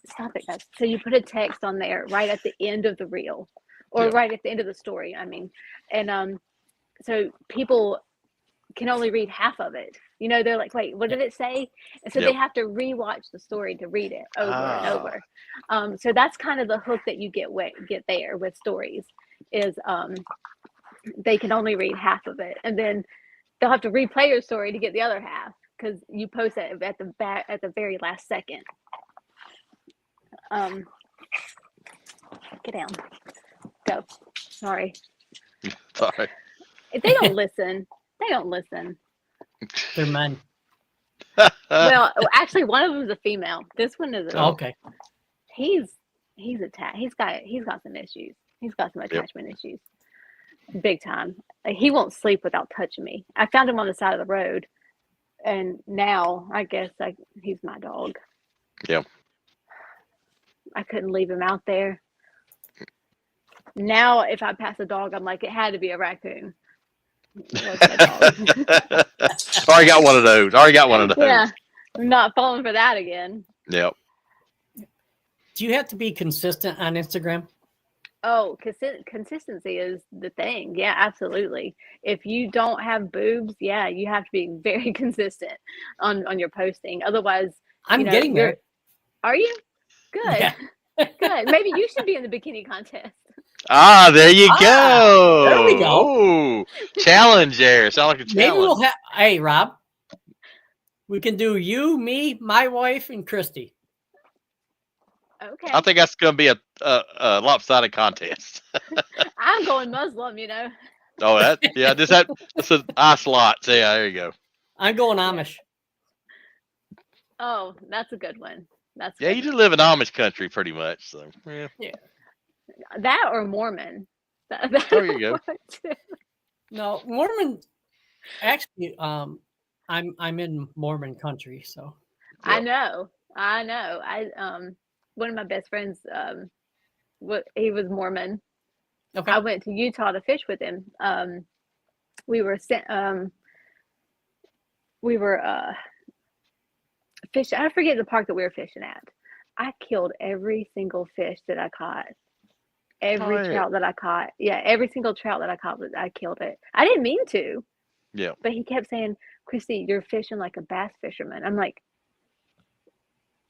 stop it guys. So you put a text on there right at the end of the reel or Yeah. right at the end of the story, I mean. And so people can only read half of it. You know, they're like, wait, what did it say? And so Yep. they have to rewatch the story to read it over and Ah. over. So that's kind of the hook that you get there with stories is they can only read half of it, and then they'll have to replay your story to get the other half because you post it at the very last second. Get down. Go. Sorry. Sorry. If they don't listen, they don't listen. They're men. Well, actually, one of them is a female. This one is Okay. He's attached. He's got some issues. He's got some attachment issues, big time. Like, he won't sleep without touching me. I found him on the side of the road, and now I guess he's my dog. Yeah. I couldn't leave him out there. Now, if I pass a dog, I'm like, it had to be a raccoon. It was my dog. Already got one of those. Yeah, I'm not falling for that again. Yep. Do you have to be consistent on Instagram? Oh, consistency is the thing. Yeah, absolutely. If you don't have boobs, yeah, you have to be very consistent on your posting. Otherwise, I'm getting there. Are you? Good. Yeah. Good. Maybe you should be in the bikini contest. Ah, there you go. There we go. Ooh, challenge there. Sound like a challenge. Maybe we'll have. Hey, Rob, we can do you, me, my wife, and Kristi. Okay. I think that's going to be a lopsided contest. I'm going Muslim, you know. Oh, that's an slot. So, yeah, there you go. I'm going Amish. Oh, that's a good one. Yeah, you do live in Amish country pretty much. So, yeah. That or Mormon. There you go. No, Mormon. Actually, I'm in Mormon country, so. I know. One of my best friends, he was Mormon. Okay. I went to Utah to fish with him. We were fishing. I forget the park that we were fishing at. I killed every single fish that I caught. Every trout that I caught. Yeah, every single trout that I caught, I killed it. I didn't mean to. Yeah. But he kept saying, Kristi, you're fishing like a bass fisherman. I'm like,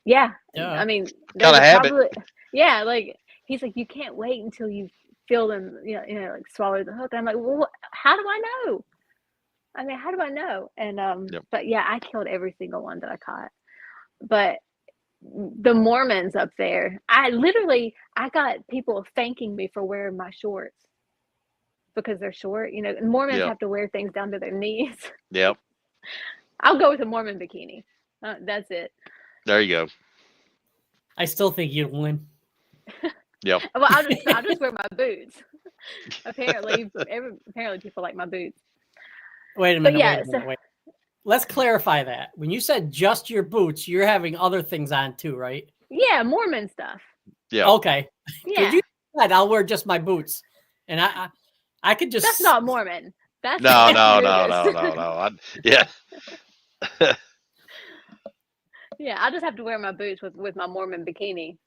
yeah. I mean, kind of habit. Yeah, like he's like, you can't wait until you feel them, like swallow the hook. And I'm like, well, how do I know? I mean, how do I know? And but yeah, I killed every single one that I caught. But the Mormons up there, I got people thanking me for wearing my shorts because they're short. You know, Mormons have to wear things down to their knees. Yep. I'll go with a Mormon bikini. That's it. There you go. I still think you'd win. Yep. Well, I'll just wear my boots. Apparently people like my boots. Wait a minute. Wait. Let's clarify that. When you said just your boots, you're having other things on too, right? Yeah, Mormon stuff. Yeah. Okay. Yeah, you said I'll wear just my boots, and I could just. that's not Mormon. That's No, Judas. Yeah. Yeah, I just have to wear my boots with my Mormon bikini.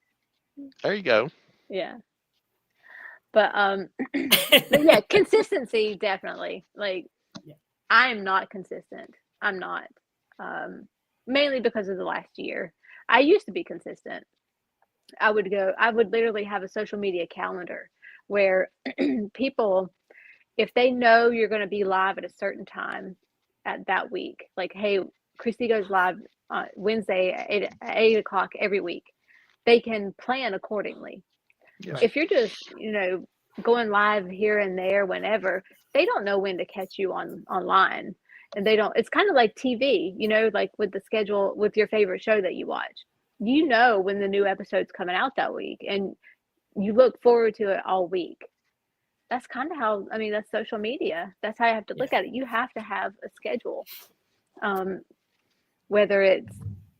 There you go. Yeah. But but yeah, consistency definitely. Like Yeah. I'm not consistent. I'm not. Mainly because of the last year. I used to be consistent. I would literally have a social media calendar where people, if they know you're going to be live at a certain time at that week, like, hey, Kristi goes live Wednesday at 8 o'clock every week, they can plan accordingly. Yeah. If you're just, going live here and there whenever, they don't know when to catch you online. And it's kind of like TV, like with the schedule with your favorite show that you watch. When the new episode's coming out that week and you look forward to it all week. That's kind of how, that's social media. That's how you have to look at it. You have to have a schedule. Whether it's,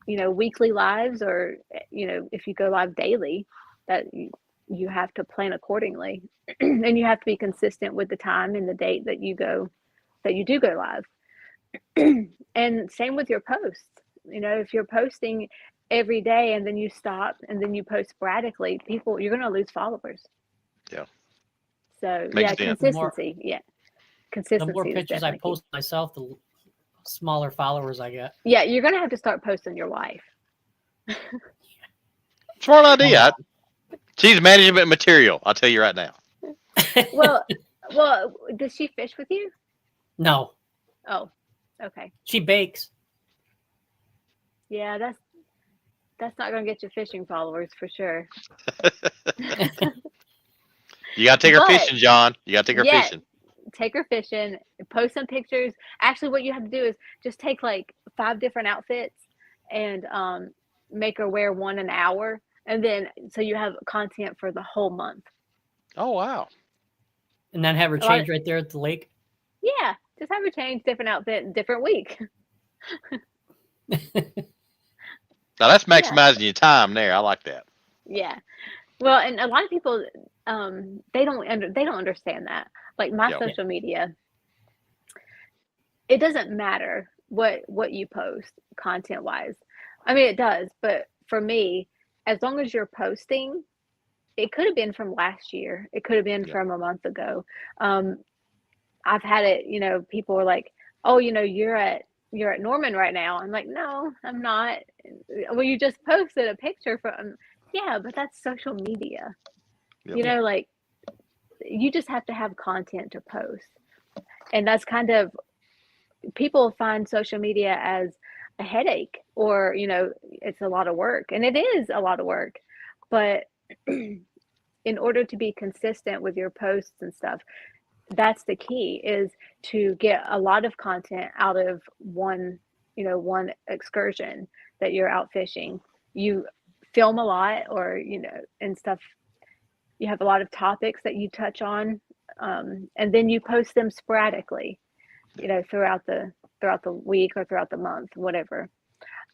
weekly lives or, if you go live daily, that you have to plan accordingly. And you have to be consistent with the time and the date that you do go live. And same with your posts. If you're posting every day and then you stop and then you post sporadically, you're going to lose followers. Yeah. So Makes sense. consistency. Consistency. The more is pictures I definitely post myself, the smaller followers I get. key. Yeah, you're going to have to start posting your wife. Smart idea. She's management material. I'll tell you right now. Well, does she fish with you? No, Oh, okay. she bakes. Yeah, that's not going to get you fishing followers for sure. You got to take her But- fishing, John. You got to take her Yeah. fishing. Take her fishing, post some pictures. Actually, what you have to do is just take like 5 different outfits and make her wear one an hour. And then, so you have content for the whole month. Oh, wow. And then have her change right there at the lake. Yeah, just have her change different outfit, different week. Now that's maximizing your time there. I like that. Yeah. Well, and a lot of people, they don't understand that. Like my social media, it doesn't matter what you post content wise. It does, but for me, as long as you're posting, it could have been from last year. It could have been from a month ago. I've had it, people were like, oh, you're at Norman right now. I'm like, no, I'm not. Well, you just posted a picture from, yeah, but that's social media. Yep. Like you just have to have content to post. And that's kind of, people find social media as a headache or, it's a lot of work. And it is a lot of work. But in order to be consistent with your posts and stuff, that's the key, is to get a lot of content out of one excursion that you're out fishing. You film a lot or, and stuff. You have a lot of topics that you touch on, and then you post them sporadically, throughout the week or throughout the month, whatever.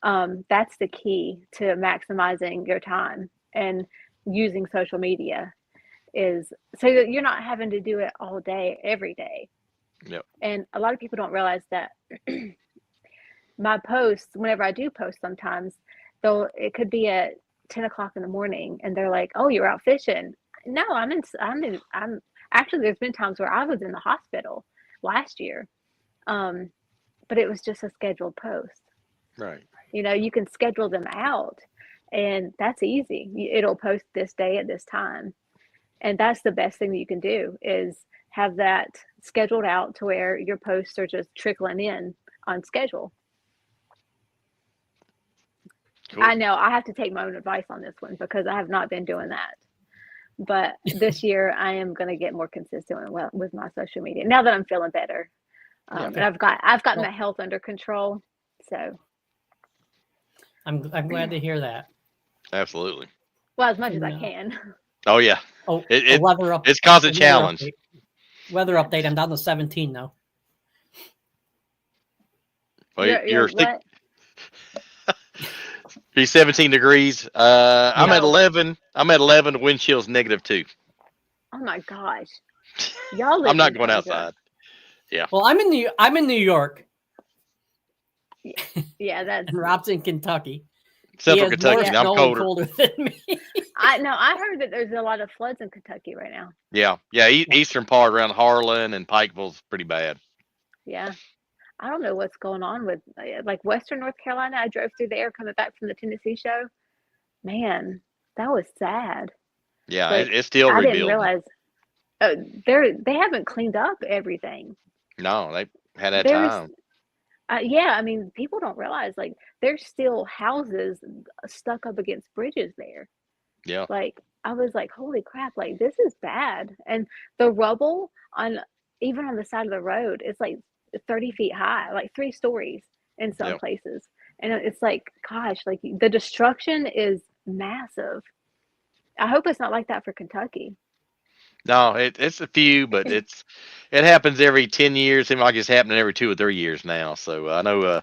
That's the key to maximizing your time and using social media, is so that you're not having to do it all day, every day. Yep. And a lot of people don't realize that my posts, whenever I do post, sometimes it could be at 10 o'clock in the morning and they're like, oh, you're out fishing. No, I'm actually, there's been times where I was in the hospital last year. But it was just a scheduled post. Right. You can schedule them out and that's easy. It'll post this day at this time. And that's the best thing that you can do, is have that scheduled out to where your posts are just trickling in on schedule. Cool. I know I have to take my own advice on this one because I have not been doing that. But this year I am going to get more consistent with my social media now that I'm feeling better. And I've got my health under control. So I'm glad to hear that. Absolutely. Well, as much as I can. Oh yeah. Oh, it's causing challenge. Weather update. I'm down to 17 now. Well, you're Be 17 degrees. I'm at No. 11. I'm at 11. Wind chill's -2. Oh my gosh. Y'all live I'm not in going Tundra. outside. Well, I'm in New York, Yeah, that's and Rob's in Kentucky. He Central has more Kentucky. I'm snow and colder. colder than me. I heard that there's a lot of floods in Kentucky right now. Yeah. Eastern part around Harlan and Pikeville's pretty bad. Yeah. I don't know what's going on with like Western North Carolina. I drove through there coming back from the Tennessee show. Man, that was sad. Yeah, Like it's still I didn't rebuilding. realize they haven't cleaned up everything. No, they had that There's time. yeah, I mean, people don't realize like there's still houses stuck up against bridges there. Yeah. Like I was like, holy crap, like this is bad. And the rubble on even on the side of the road, it's like 30 feet high, like 3 stories in some Yeah. places. And it's like, gosh, like the destruction is massive. I hope it's not like that for Kentucky. No, it's a few, but it happens every 10 years. Seems like it's happening every 2 or 3 years now. So I know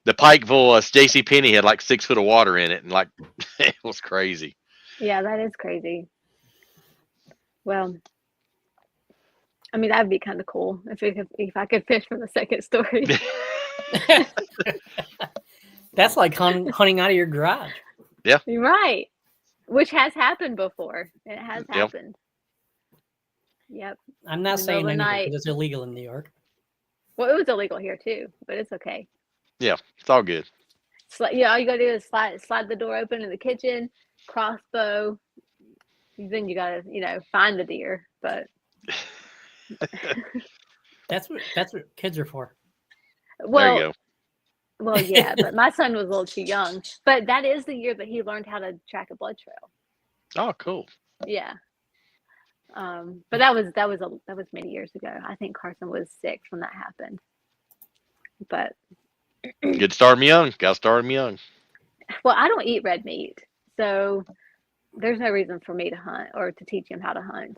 the Pikeville J.C. Penney had like 6 foot of water in it, and like it was crazy. Yeah, that is crazy. Well, I mean, that'd be kind of cool if I could fish from the second story. That's like hunting out of your garage. You're right. Which has happened before. It has Yep. happened. Yep. I'm not In the saying middle of the anything night. because it's illegal in New York. Well, it was illegal here too, but it's okay. Yeah, it's all good. Yeah, all you gotta do is slide the door open in the kitchen, crossbow. Then you gotta, find the deer. But That's what kids are for. There well, you go. well, yeah. But my son was a little too young. But that is the year that he learned how to track a blood trail. Oh, cool. Yeah. But that was many years ago. I think Carson was 6 when that happened. But Good to start him young. Got to start him young. well, I don't eat red meat, so there's no reason for me to hunt or to teach him how to hunt.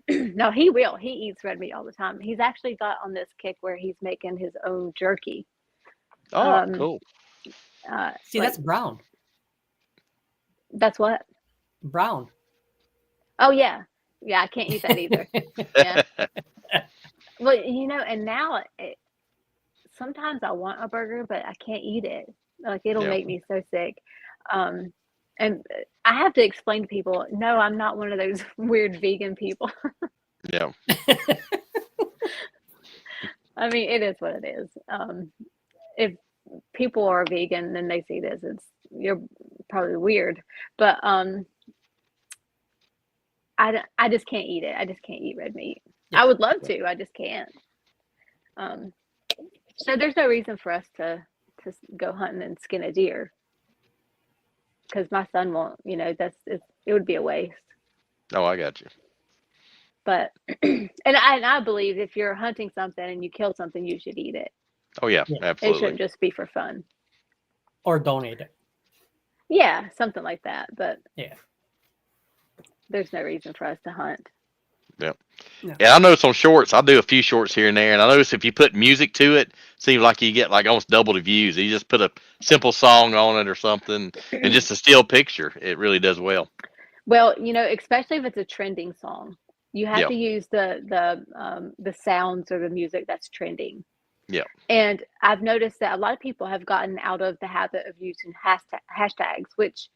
No, he will. He eats red meat all the time. He's actually got on this kick where he's making his own jerky. Oh, cool. See, like, that's brown. that's what? Brown. Oh yeah, I can't eat that either. Yeah. Well, and now sometimes I want a burger, but I can't eat it. Like it'll Yeah. make me so sick. And I have to explain to people, no, I'm not one of those weird vegan people. Yeah. I mean, it is what it is. If people are vegan and they see this, you're probably weird. But I just can't eat it. I just can't eat red meat. Yeah. I would love to. I just can't. So there's no reason for us to go hunting and skin a deer. Because my son won't, it would be a waste. Oh, I got you. But and I believe if you're hunting something and you kill something, you should eat it. Oh, yeah, Yeah. It absolutely. shouldn't just be for fun. Or donate it. Yeah, something like that. But Yeah. there's no reason for us to hunt. Yeah. No. Yeah, I notice on shorts, I do a few shorts here and there, and I notice if you put music to it, seems like you get like almost double the views. You just put a simple song on it or something, and just a still picture. It really does well. Well, especially if it's a trending song, you have Yeah. to use the sounds or the music that's trending. Yeah. And I've noticed that a lot of people have gotten out of the habit of using hashtags, which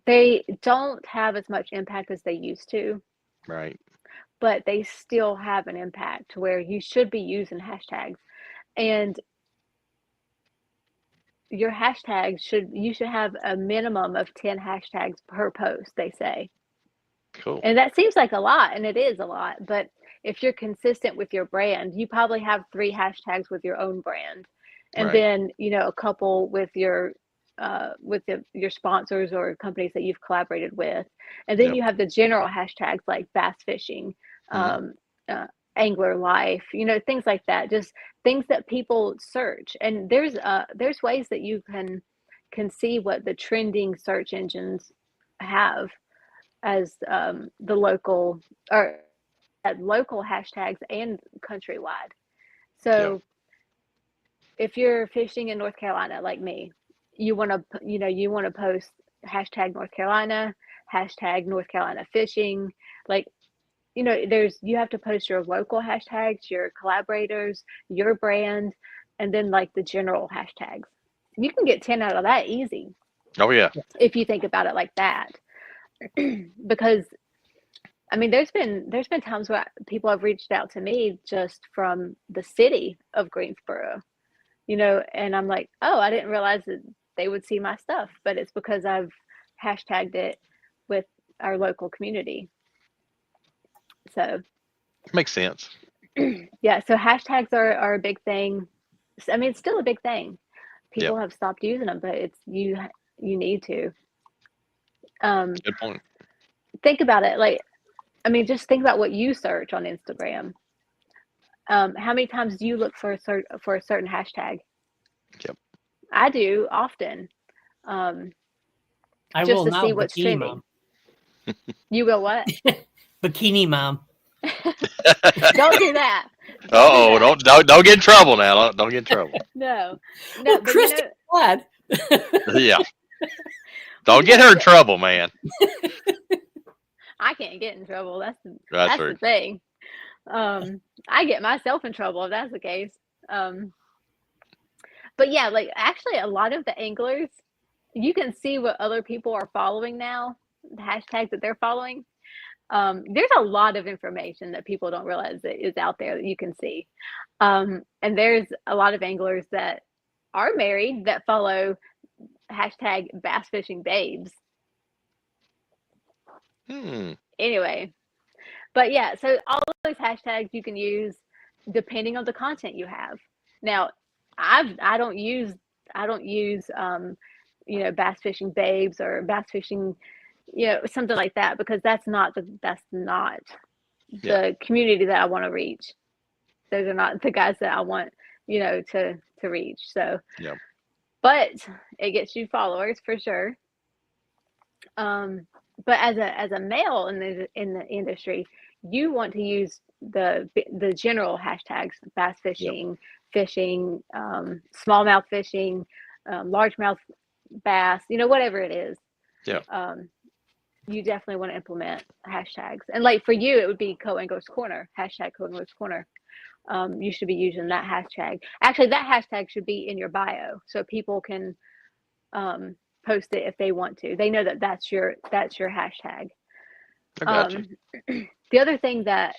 they don't have as much impact as they used to, Right. but they still have an impact to where you should be using hashtags. And your hashtags you should have a minimum of 10 hashtags per post, they say. Cool. And that seems like a lot, and it is a lot, but if you're consistent with your brand, you probably have 3 hashtags with your own brand. And Right. then, a couple with your sponsors or companies that you've collaborated with. And then Yep. you have the general hashtags like bass fishing, angler life, things like that, just things that people search. And there's ways that you can see what the trending search engines have as the local or at local hashtags and countrywide. So if you're fishing in North Carolina like me, you want to, you want to post hashtag North Carolina, hashtag North Carolina fishing. Like, you have to post your local hashtags, your collaborators, your brand, and then like the general hashtags. You can get 10 out of that easy Oh yeah. if you think about it like that. Because I mean, there's been times where people have reached out to me just from the city of Greensboro, and I'm like, oh, I didn't realize that they would see my stuff, but it's because I've hashtagged it with our local community. So Makes sense. yeah, so hashtags are a big thing. I mean, it's still a big thing. People have stopped using them, but it's you need to. Good point. Think about it. Like, I mean, just think about what you search on Instagram. How many times do you look for a certain hashtag? Yep. I do often. I just will to now. see what's Bikini trending. Mom. You will what? Bikini Mom. Don't do that. Oh, don't get in trouble now. Don't get in trouble. No, Oh, but Kristi, glad. Yeah. Don't get her in trouble, man. I can't get in trouble. That's true. the thing. I get myself in trouble if that's the case. But yeah, like actually a lot of the anglers, you can see what other people are following now, the hashtags that they're following. There's a lot of information that people don't realize that is out there that you can see. And there's a lot of anglers that are married that follow hashtag bass fishing babes. Anyway, but yeah, so all of those hashtags you can use depending on the content you have. Now, I don't use bass fishing babes or bass fishing, something like that, because that's not the community that I want to reach. Those are not the guys that I want, to reach. So, but it gets you followers for sure. But as a male in the industry, you want to use the general hashtags: bass fishing, fishing, smallmouth fishing, largemouth bass, whatever it is. You definitely want to implement hashtags. And like for you, it would be Co-Angler's Corner, hashtag Co-Angler's Corner. You should be using that hashtag. Actually, that hashtag should be in your bio so people can post it if they want to. They know that that's your hashtag. I got you. The other thing that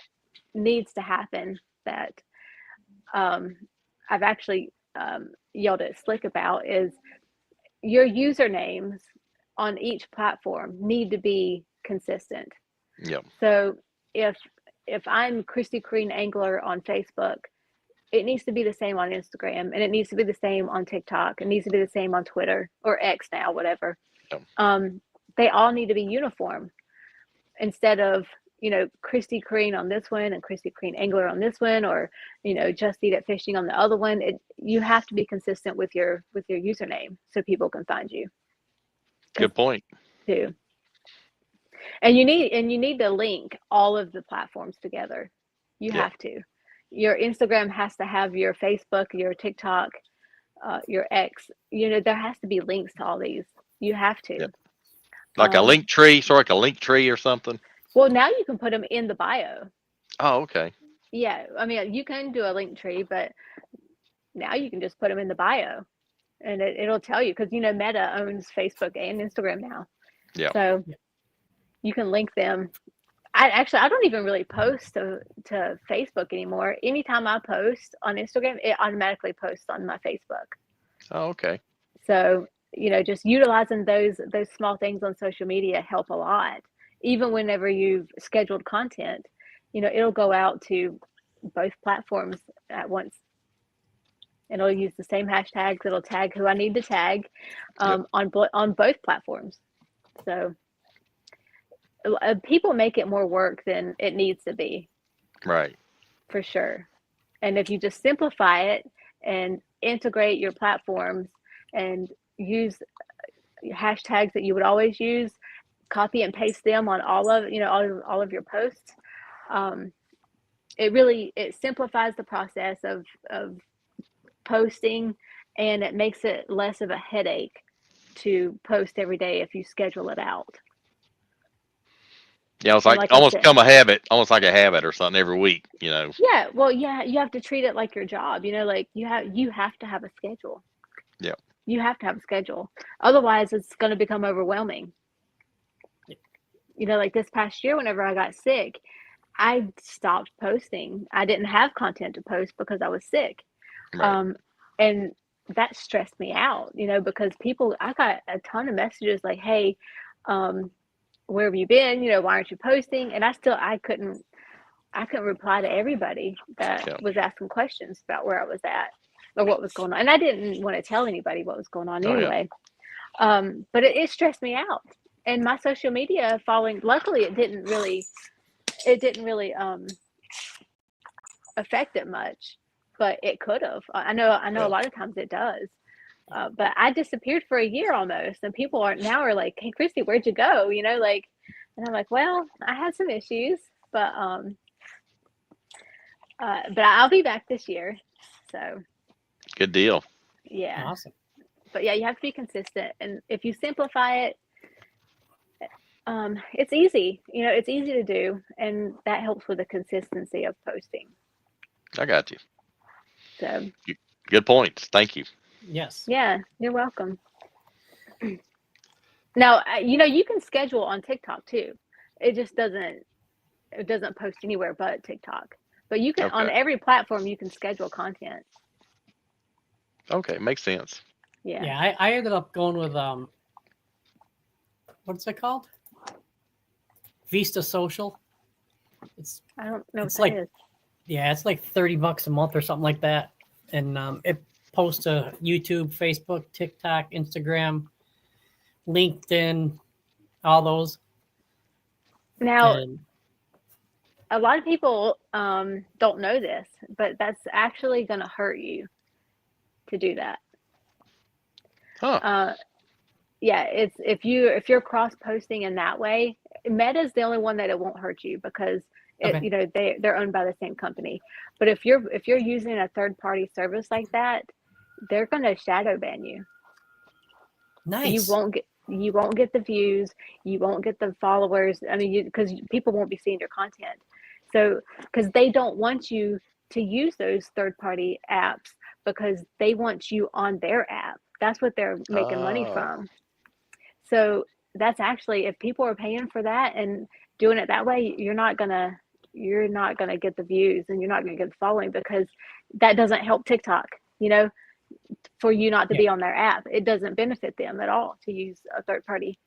needs to happen that I've actually yelled at Slick about is your usernames on each platform need to be consistent. So if I'm Kristi Corrine Angler on Facebook, it needs to be the same on Instagram, and it needs to be the same on TikTok. It needs to be the same on Twitter or X now, whatever. They all need to be uniform instead of, Kristi Corrine on this one and Kristi Corrine Angler on this one, or, Just Eat It Fishing on the other one. You have to be consistent with your username so people can find you. Good point. Too. And you need to link all of the platforms together. You have to. Your Instagram has to have your Facebook, your TikTok, your X. There has to be links to all these. You have to. Like a link tree, like a link tree or something. Well, now you can put them in the bio. Oh, okay. Yeah, I mean, you can do a link tree, but now you can just put them in the bio, and it'll tell you, because Meta owns Facebook and Instagram now. So you can link them. I don't even really post to Facebook anymore. Anytime I post on Instagram, it automatically posts on my Facebook. Oh, okay. So, just utilizing those small things on social media help a lot. Even whenever you've scheduled content, it'll go out to both platforms at once. It'll use the same hashtags. It'll tag who I need to tag on both platforms. So people make it more work than it needs to be. Right. For sure. And if you just simplify it and integrate your platforms and use hashtags that you would always use, copy and paste them on all of your posts, it simplifies the process of posting, and it makes it less of a headache to post every day if you schedule it out. Yeah, it's And like like I almost said, become a habit, almost like a habit or something every week, you know. yeah, well, yeah, you have to treat it like your job. You know, like you have to have a schedule. Yeah. You have to have a schedule. Otherwise, it's going to become overwhelming. You know, like this past year, whenever I got sick, I stopped posting. I didn't have content to post because I was sick. Right. And that stressed me out, you know, because I got a ton of messages like, hey, where have you been? You know, why aren't you posting? And I couldn't reply to everybody that Yeah. was asking questions about where I was at or what was going on. And I didn't want to tell anybody what was going on Oh, yeah. anyway. But it stressed me out. And my social media following, luckily it didn't really affect it much, but it could have. I know a lot of times it does. But I disappeared for a year almost, and people are like, "Hey, Kristi, where'd you go?" You know, like, and I'm like, "Well, I had some issues, but I'll be back this year." So, Good deal. yeah. Awesome. But yeah, you have to be consistent, and if you simplify it, it's easy. You know, it's easy to do, and that helps with the consistency of posting. I got you. So, Good points. Thank you. Yes. yeah, you're welcome. Now, you know, you can schedule on TikTok too. It just doesn't post anywhere but TikTok. But you can on Okay. every platform you can schedule content. Okay, makes sense. Yeah. Yeah, I ended up going with what's it called? Vista Social. I don't know It's what that like is. Yeah, it's like $30 a month or something like that, and it posts to YouTube, Facebook, TikTok, Instagram, LinkedIn, all those. Now, And a lot of people don't know this, but that's actually going to hurt you to do that. Huh. Yeah, it's if you're cross posting in that way, Meta's the only one that it won't hurt you because Okay. you know they're owned by the same company. But if you're using a third party service like that, they're going to shadow ban you. Nice. You won't get the views, you won't get the followers. I mean, because people won't be seeing your content. So because they don't want you to use those third party apps because they want you on their app. That's what they're making money Oh. from. So that's actually, if people are paying for that and doing it that way, you're not gonna get the views and you're not gonna get the following because that doesn't help TikTok, you know, for you not to be on their app. It doesn't benefit them at all to use a third party.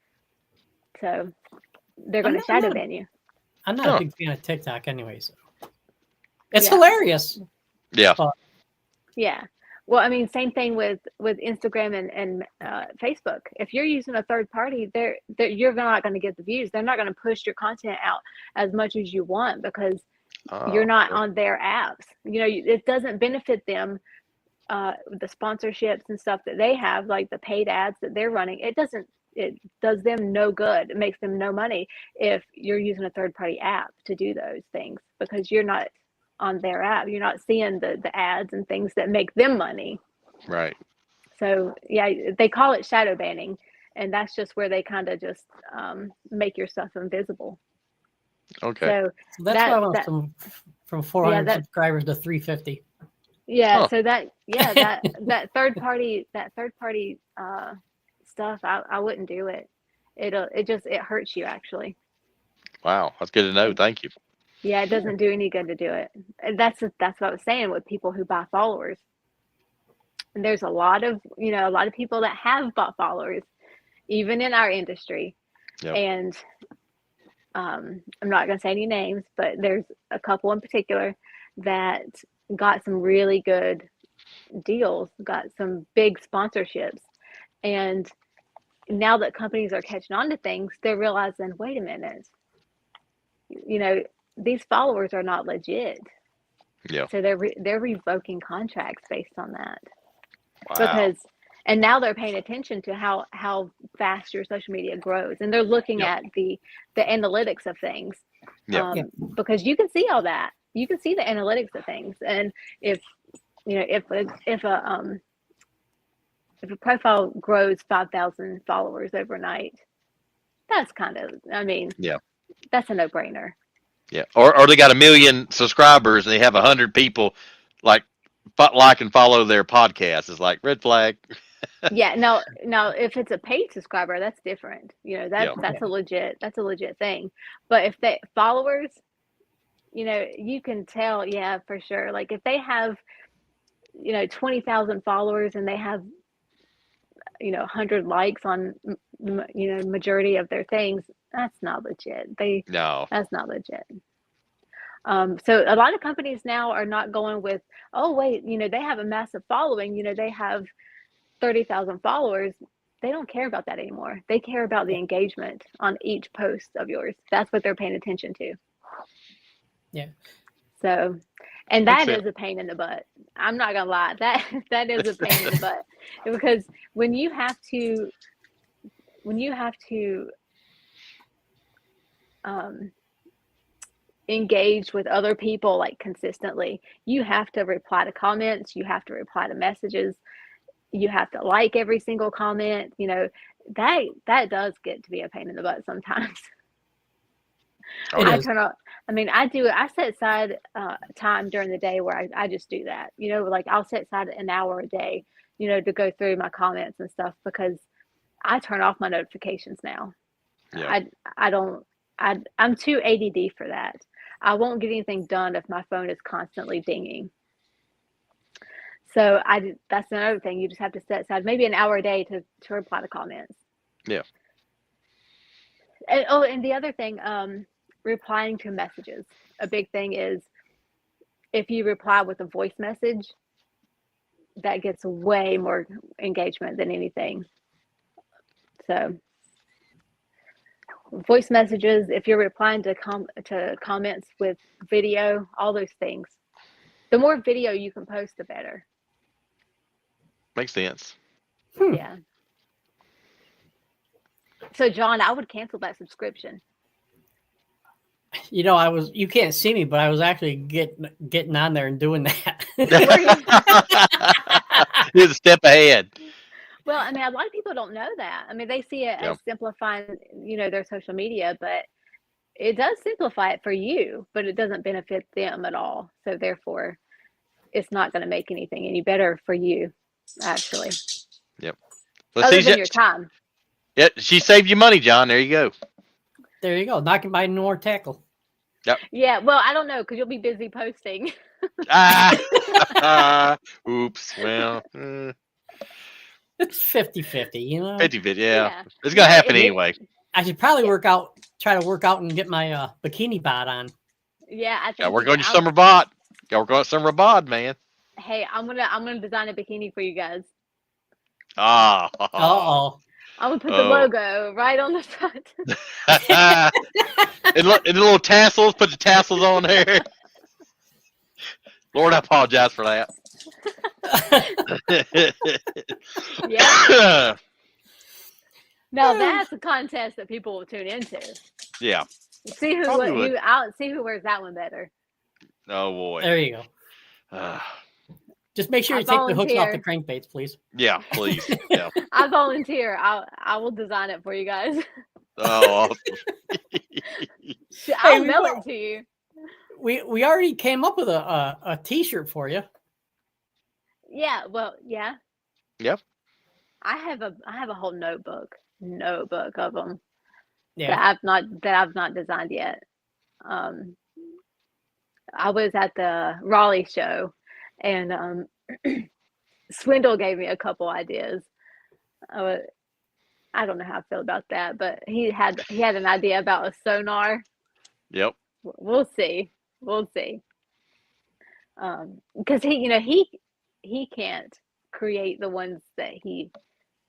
So they're gonna shadow ban you. I'm not a big fan of TikTok anyway, so it's Yeah. hilarious. Yeah. But Yeah. Well, I mean, same thing with Instagram and Facebook. If you're using a third party, you're not going to get the views. They're not going to push your content out as much as you want because you're not on their apps. You know, it doesn't benefit them. The sponsorships and stuff that they have, like the paid ads that they're running, it does them no good. It makes them no money if you're using a third party app to do those things because you're not on their app. You're not seeing the ads and things that make them money. Right. So yeah, they call it shadow banning, and that's just where they kind of just make your stuff invisible. Okay. So that's why I went from 400 subscribers to 350. Yeah. Huh. So that third party stuff, I wouldn't do it. It hurts you actually. Wow, that's good to know. Thank you. Yeah, it doesn't do any good to do it. And that's what I was saying with people who buy followers. And there's a lot of people that have bought followers, even in our industry. Yep. And I'm not going to say any names, but there's a couple in particular that got some really good deals, got some big sponsorships. And now that companies are catching on to things, they're realizing, wait a minute, you know, these followers are not legit. Yeah. So they're revoking contracts based on that. Wow. And now they're paying attention to how fast your social media grows, and they're looking at the analytics of things. Because you can see all that. You can see the analytics of things, and if if a profile grows 5,000 followers overnight, that's kind of, I mean, Yeah. that's a no-brainer. Yeah. Or they got 1 million subscribers and they have 100 people like and follow their podcast. It's like red flag. Yeah, now if it's a paid subscriber, that's different. You know, Yeah. that's a legit thing. But if they followers, you know, you can tell, yeah, for sure. Like if they have, you know, 20,000 followers and they have, you know, 100 likes on, you know, majority of their things, that's not legit. No. That's not legit. So a lot of companies now are not going with, oh wait, you know, they have a massive following, you know, they have 30,000 followers. They don't care about that anymore. They care about the engagement on each post of yours. That's what they're paying attention to. Yeah. So, and that is a pain in the butt. I'm not gonna lie. That is a pain in the butt, because when you have to engage with other people like consistently, you have to reply to comments, you have to reply to messages, you have to like every single comment. You know, that does get to be a pain in the butt sometimes. I set aside time during the day where I just do that. You know, like I'll set aside an hour a day, you know, to go through my comments and stuff, because I turn off my notifications now. Yeah. I'm too ADD for that. I won't get anything done if my phone is constantly dinging. So that's another thing. You just have to set aside maybe an hour a day to reply to comments. Yeah. And the other thing, replying to messages. A big thing is if you reply with a voice message, that gets way more engagement than anything. So voice messages, if you're replying to comments with video, all those things. The more video you can post, the better. Makes sense. Yeah. So John, I would cancel that subscription. You know, you can't see me, but I was actually getting on there and doing that. Here's a step ahead. Well, I mean, a lot of people don't know that. I mean, they see it as simplifying, you know, their social media, but it does simplify it for you, but it doesn't benefit them at all. So therefore, it's not going to make anything any better for you, actually. Yep. Well, other than your time. Yeah, she saved you money, John. There you go. There you go. Not by more tackle. Yep. Yeah. Well, I don't know, because you'll be busy posting. Oops. Well. It's 50-50, you know? 50-50, yeah. It's going to happen anyway. I should probably try to work out and get my bikini bod on. Yeah, I think. Yeah, we're going to summer bod. Yeah, we're going to summer bod, man. Hey, I'm gonna design a bikini for you guys. Ah. Uh-oh. I'm gonna put the logo right on the front. and the little tassels, put the tassels on there. Lord, I apologize for that. Yeah. Now that's a contest that people will tune into. Yeah. See who wears that one better. Oh boy. There you go. Just make sure you take the hooks off the crankbaits, please. Yeah, please. Yeah. I volunteer. I will design it for you guys. Oh, awesome. I'll mail it to you. We already came up with a T-shirt for you. Yeah. Well, yeah. Yep. I have a whole notebook of them. Yeah. that I've not designed yet. I was at the Raleigh show, and Swindle gave me a couple ideas. I don't know how I feel about that, but he had an idea about a sonar. Yep. We'll see. Because he can't create the ones that he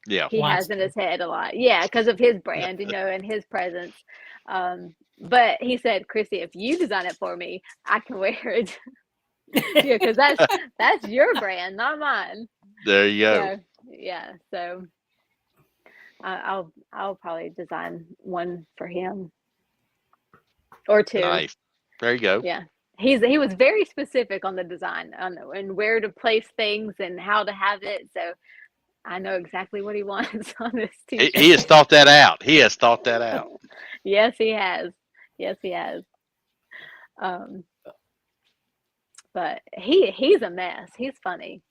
has in his head a lot. Yeah, because of his brand, and his presence. But he said, Kristi, if you design it for me, I can wear it. Yeah, because that's your brand, not mine. There you go. So I'll probably design one for him or two. Nice. There you go. Yeah. He was very specific on the design and where to place things and how to have it. So I know exactly what he wants on this He t-shirt. has thought that out. He has thought that out. Yes, he has. Yes, he has. Um, but he's a mess. He's funny.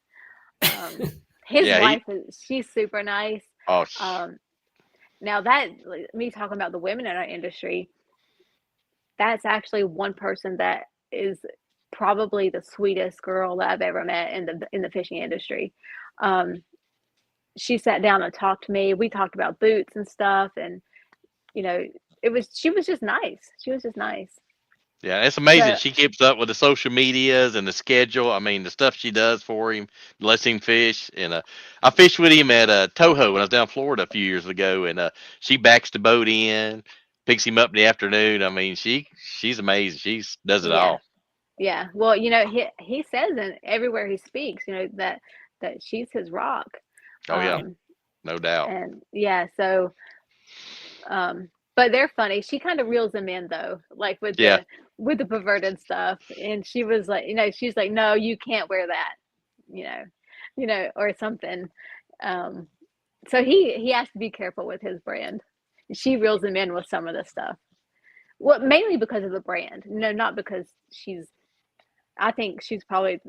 His Yeah, wife she's super nice. oh, Now that me talking about the women in our industry, that's actually one person that is probably the sweetest girl that I've ever met in the fishing industry. She sat down and talked to me. We talked about boots and stuff, and she was just nice. She was just nice. yeah, it's amazing. So She keeps up with the social medias and the schedule. I mean, the stuff she does for him, lets him fish. And I fished with him at Toho when I was down in Florida a few years ago, and she backs the boat in, picks him up in the afternoon. I mean, she's amazing. She does it yeah, all. yeah. Well, he says in everywhere he speaks, that she's his rock. Oh yeah, Um, no doubt. and yeah, so but they're funny. She kind of reels them in though, like Yeah, with the perverted stuff. And she was like, she's like, no, you can't wear that, or something. So he has to be careful with his brand. She reels him in with some of the stuff. Well, mainly because of the brand, not because I think she's probably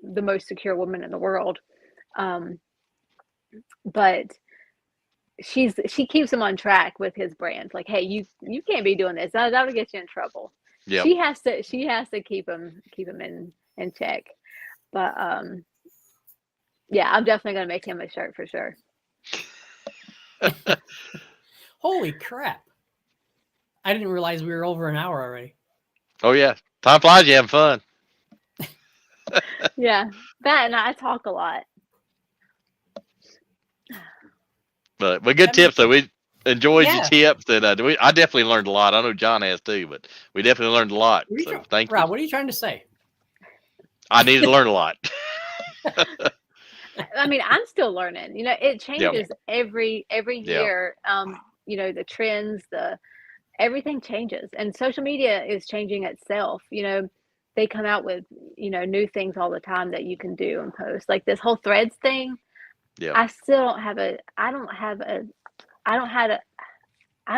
the most secure woman in the world. But she keeps him on track with his brand. Like, hey, you can't be doing this. That'll get you in trouble. yep. She has to keep him in check. But yeah, I'm definitely gonna make him a shirt for sure. Holy crap! I didn't realize we were over an hour already. Oh yeah, time flies. You having fun? Yeah, that and I talk a lot. But good tips though. We enjoyed your Yeah. tips, and I definitely learned a lot. I know John has too, but we definitely learned a lot. So thank Rob, you. what are you trying to say? I needed to learn a lot. I mean, I'm still learning. It changes every year. The trends, everything changes, and social media is changing itself. They come out with new things all the time that you can do and post. Like this whole threads thing. Yeah. I still don't have I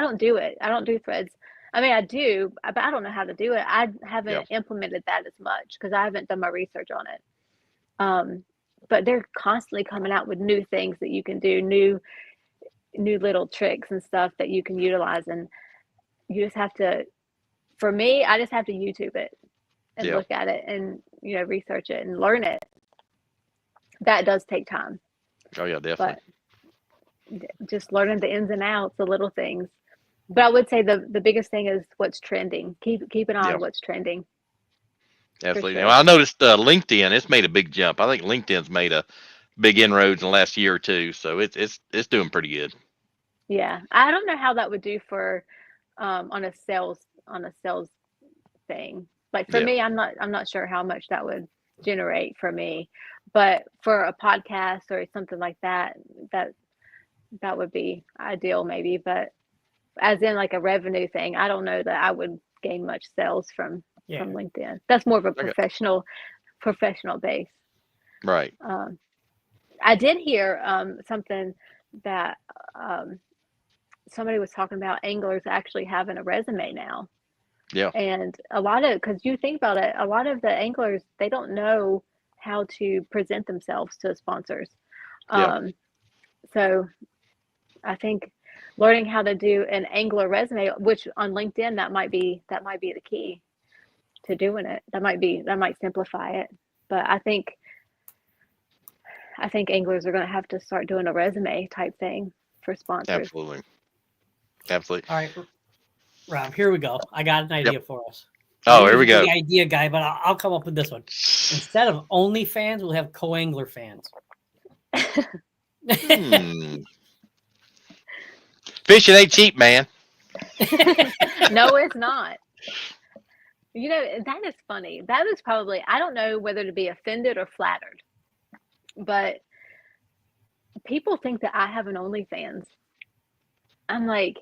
don't do it. I don't do threads. I mean, I do, but I don't know how to do it. I haven't implemented that as much because I haven't done my research on it. But they're constantly coming out with new things that you can do, new little tricks and stuff that you can utilize. And you just have to, for me, I just have to YouTube it and look at it and, research it and learn it. That does take time. Oh yeah, definitely. But just learning the ins and outs, the little things. But I would say the biggest thing is what's trending. Keep an eye on what's trending. Absolutely. Sure. Well, I noticed LinkedIn. It's made a big jump. I think LinkedIn's made a big inroads in the last year or two. So it's doing pretty good. Yeah, I don't know how that would do for on a sales thing. Like for me, I'm not sure how much that would generate for me. But for a podcast or something like that would be ideal maybe. But as in like a revenue thing, I don't know that I would gain much sales from LinkedIn. That's more of a professional base. Right. I did hear something that somebody was talking about anglers actually having a resume now. Yeah. And because you think about it, a lot of the anglers, they don't know how to present themselves to sponsors. So I think learning how to do an angler resume, which on LinkedIn, that might be the key to doing it. That might simplify it. But I think anglers are going to have to start doing a resume type thing for sponsors. Absolutely. All right, Rob, here we go. I got an idea for us. Oh, here we go. The idea guy, but I'll come up with this one. Instead of OnlyFans, we'll have co-angler fans. Fishing ain't cheap, man. No, it's not. That is funny. That is probably, I don't know whether to be offended or flattered, but people think that I have an OnlyFans. I'm like,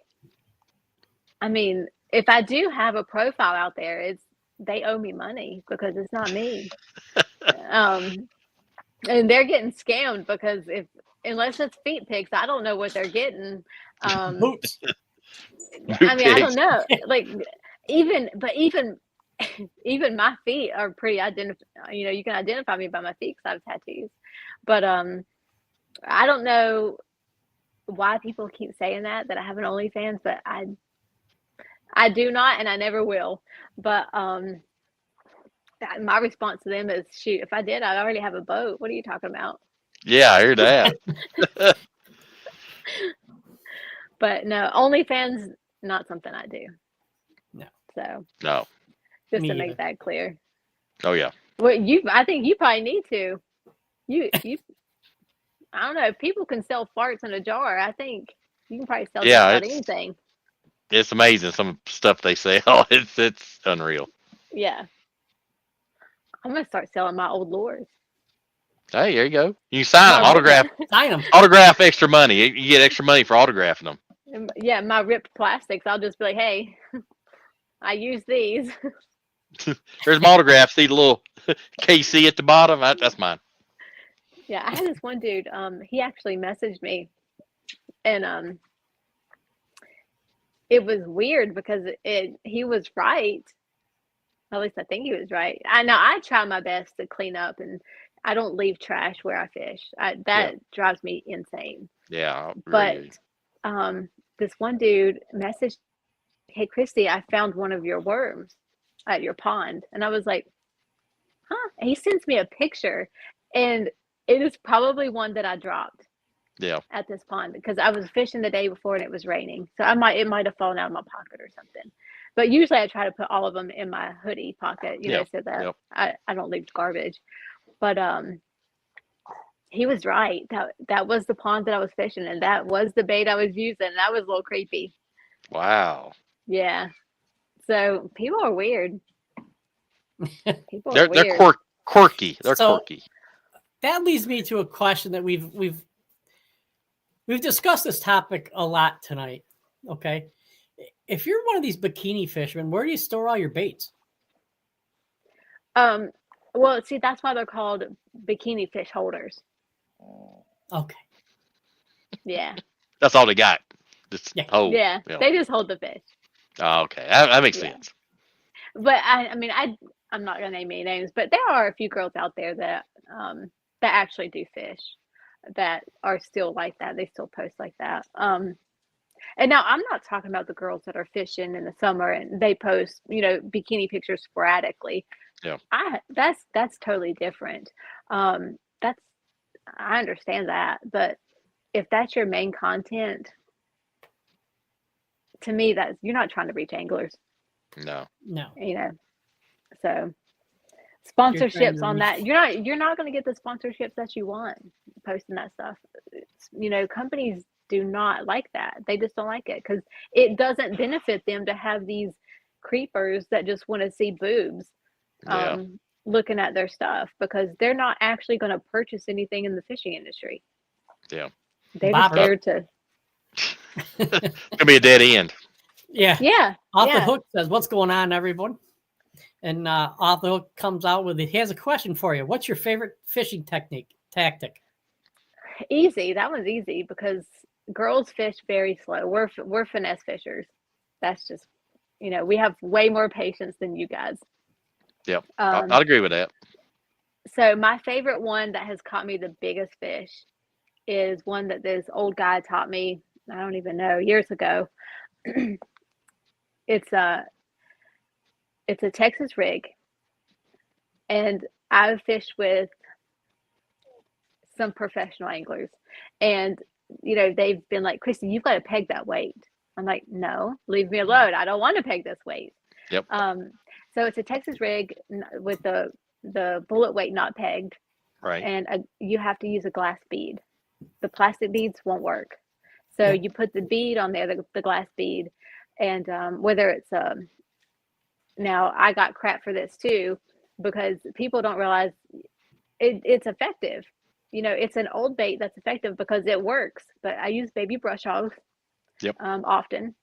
I mean, if I do have a profile out there, they owe me money because it's not me. And they're getting scammed because unless it's feet pigs, I don't know what they're getting. Boots. I mean, I don't know. Like even even my feet are pretty you can identify me by my feet because I have tattoos. But I don't know why people keep saying that I have an OnlyFans, but I do not, and I never will. But my response to them is, shoot, if I did, I'd already have a boat. What are you talking about? Yeah, I hear that. But no, OnlyFans, not something I do. No. So No. just Me to make either. that clear. Oh yeah. Well, I think you probably need to. You I don't know. If people can sell farts in a jar, I think you can probably sell just Yeah, about it's anything. it's amazing some stuff they sell. It's unreal. Yeah. I'm gonna start selling my old lures. Hey, there you go. You can sign them, My Sign them. autograph extra money. You get extra money for autographing them. yeah, my ripped plastics. I'll just be like, hey, I use these. There's my autograph. See the little KC at the bottom? That's mine. Yeah, I had this one dude. He actually messaged me, and it was weird because he was right. At least I think he was right. I know I try my best to clean up, and I don't leave trash where I fish. That drives me insane. Yeah. But this one dude messaged, "Hey Kristi, I found one of your worms at your pond," and I was like, "Huh?" And he sends me a picture, and it is probably one that I dropped. Yeah. At this pond because I was fishing the day before and it was raining, so it might have fallen out of my pocket or something. But usually I try to put all of them in my hoodie pocket, so that I don't leave garbage. But he was right. That was the pond that I was fishing, and that was the bait I was using. That was a little creepy. Wow. Yeah. So people are weird. People They're are weird. quirky. They're So- quirky. That leads me to a question that we've discussed this topic a lot tonight. Okay. If you're one of these bikini fishermen, where do you store all your baits? Well, see, that's why they're called bikini fish holders. Okay. Yeah. That's all they got. Just Yeah. hold. Yeah. Yeah. They just hold the fish. Oh, okay. That makes Yeah. sense. But I'm not gonna name any names, but there are a few girls out there that actually do fish that are still like that. They still post like that. And now I'm not talking about the girls that are fishing in the summer and they post, bikini pictures sporadically. Yeah. That's totally different. I understand that, but if that's your main content, to me, you're not trying to reach anglers. No. So sponsorships on reach- that, you're not going to get the sponsorships that you want posting that stuff. Companies do not like that. They just don't like it because it doesn't benefit them to have these creepers that just want to see boobs looking at their stuff, because they're not actually going to purchase anything in the fishing industry. Yeah. They're just there to It's gonna be a dead end. Yeah. Off the Hook says, "What's going on, everyone?" And Off the Hook comes out with he has a question for you. What's your favorite fishing tactic? Easy. That one's easy because girls fish very slow. We're finesse fishers. That's just, we have way more patience than you guys. Yep. I'd agree with that. So my favorite one that has caught me the biggest fish is one that this old guy taught me, I don't even know, years ago. It's a Texas rig, and I've fished with some professional anglers, and they've been like, "Kristi, you've got to peg that weight." I'm like, "No, leave me alone. I don't want to peg this weight." Yep. So it's a Texas rig with the bullet weight not pegged, Right. and you have to use a glass bead. The plastic beads won't work, so you put the bead on there, the glass bead, and whether it's now I got crap for this too, because people don't realize it's effective. It's an old bait that's effective because it works, but I use baby brush hogs often.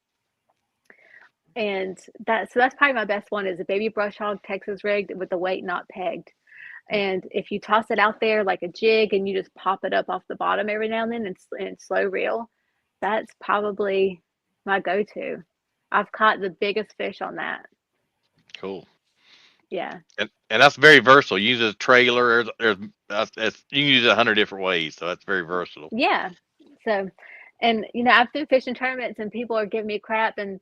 And that's probably my best one, is a baby brush hog Texas rigged with the weight not pegged. And if you toss it out there like a jig and you just pop it up off the bottom every now and then and slow reel, that's probably my go-to. I've caught the biggest fish on that. Cool. Yeah. And that's very versatile. You use a trailer. You can use it 100 different ways. So that's very versatile. Yeah. So, and I've been fishing tournaments and people are giving me crap, and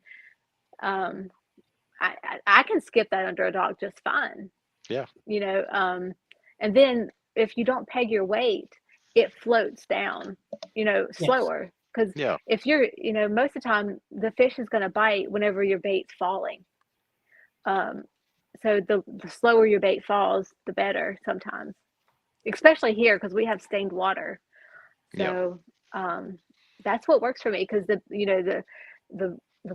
I can skip that under a dock just fine. Yeah. And then if you don't peg your weight, it floats down, slower. Because if you're, most of the time the fish is going to bite whenever your bait's falling. So the slower your bait falls, the better sometimes, especially here because we have stained water. So that's what works for me, because the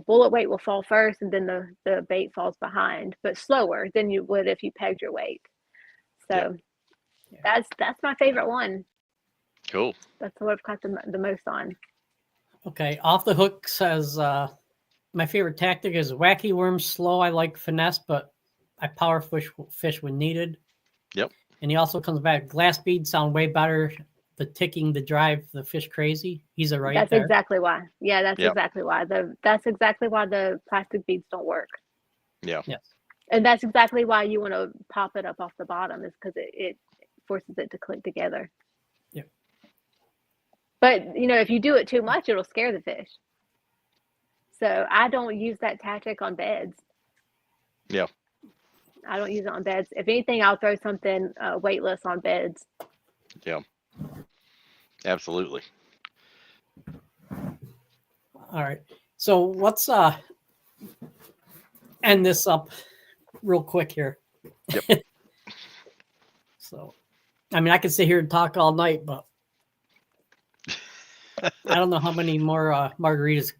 bullet weight will fall first and then the bait falls behind, but slower than you would if you pegged your weight. So that's my favorite one. Cool. That's what I've caught the most on. Okay, Off the Hook says, my favorite tactic is wacky worm slow. I like finesse, but I power fish when needed. Yep. And he also comes back, glass beads sound way better. The ticking to drive the fish crazy. He's right That's there. exactly why. Yeah, that's exactly why. That's exactly why the plastic beads don't work. Yeah. Yes. And that's exactly why you want to pop it up off the bottom, is because it forces it to click together. Yeah. But if you do it too much, it'll scare the fish. So I don't use that tactic on beds. Yeah. I don't use it on beds. If anything, I'll throw something weightless on beds. Yeah. Absolutely. All right. So let's end this up real quick here. Yep. So, I mean, I could sit here and talk all night, but I don't know how many more margaritas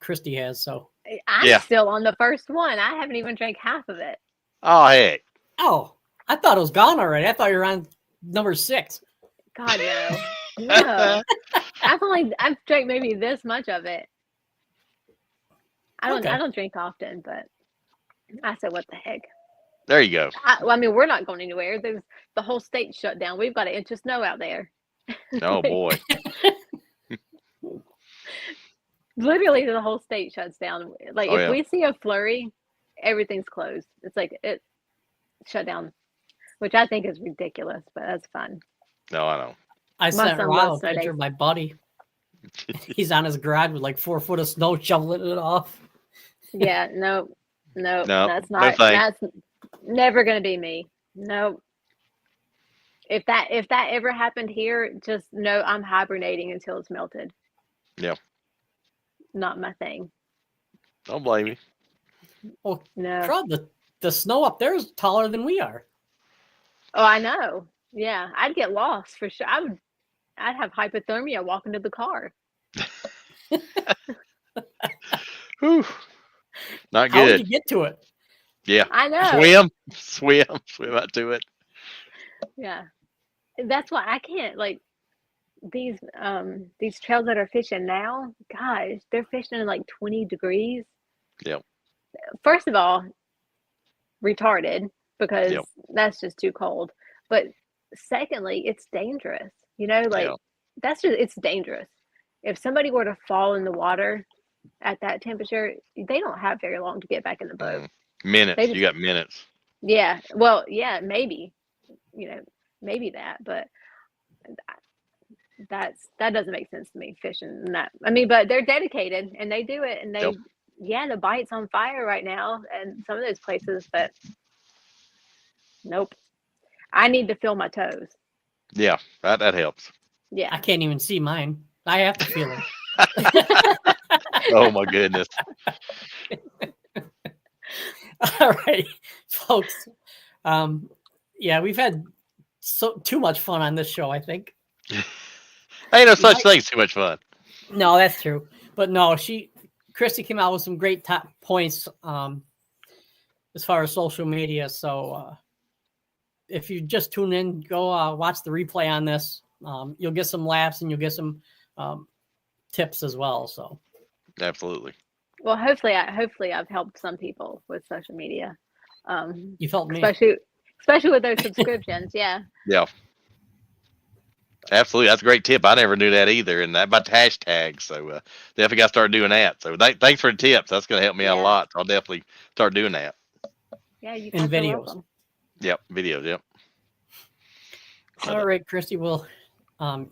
Kristi has. So I'm still on the first one. I haven't even drank half of it. Oh, heck. Oh, I thought it was gone already. I thought you were on number 6. God, no. No. I've drank maybe this much of it. I don't drink often, but I said, what the heck? There you go. I mean, we're not going anywhere. There's the whole state shut down. We've got an inch of snow out there. Oh, boy. Literally, the whole state shuts down. Like, if we see a flurry, everything's closed. It's like it shut down, which I think is ridiculous, but that's fun. No, I know. I sent around a picture of my buddy. He's on his garage with like 4 foot of snow, shoveling it off. Yeah, no, that's not. That's never going to be me. No. If that ever happened here, just know I'm hibernating until it's melted. Yeah. Not my thing. Don't blame you. Well, no. The snow up there is taller than we are. Oh, I know. Yeah, I'd get lost for sure. I'd have hypothermia walking to the car. Whew. Not good. How would you get to it? Yeah. I know. Swim out to it. Yeah. That's why I can't, like, these trails that are fishing now, gosh, they're fishing in like 20 degrees. Yep. First of all, retarded, because that's just too cold. But secondly, it's dangerous. It's dangerous. If somebody were to fall in the water at that temperature, they don't have very long to get back in the boat. Minutes. You got minutes. Yeah. Well, yeah, maybe. Maybe that, but that doesn't make sense to me, fishing and that. I mean, but they're dedicated and they do it, and the bite's on fire right now and some of those places, but nope. I need to feel my toes. Yeah, that helps. Yeah. I can't even see mine. I have to feel them. Oh my goodness. All right, folks. We've had too much fun on this show, I think. Ain't no such thing as too much fun. No, that's true. But no, Kristi came out with some great top points as far as social media. So if you just tune in, go watch the replay on this. You'll get some laughs and you'll get some tips as well. So absolutely. Well, hopefully I've helped some people with social media. You've helped me. Especially, especially with those subscriptions. Yeah. Yeah. Absolutely. That's a great tip. I never knew that either. And that about the hashtag. So definitely got to start doing that. So thanks for the tips. That's going to help me out a Yeah. lot. So I'll definitely start doing that. Yeah, you And guys are videos. welcome. Yep. Videos. Yep. All right, Kristi. Well,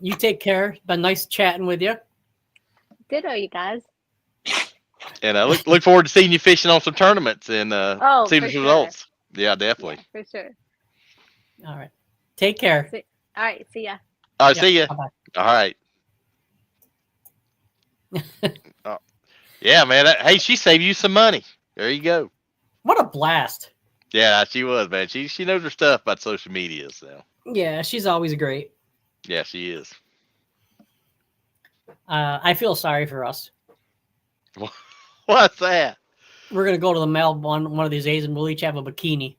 you take care. Been nice chatting with you. Ditto, you guys. And look forward to seeing you fishing on some tournaments and seeing for the sure. results. Yeah, definitely. Yeah, for sure. All right. Take care. All right. See ya. All right. See ya. Bye-bye. All right. Oh, yeah, man. Hey, she saved you some money. There you go. What a blast. Yeah, she was, man. She knows her stuff about social media. So Yeah, she's always great. yeah, she is. I feel sorry for us. What's that? We're gonna go to the mail one of these days, and we'll each have a bikini.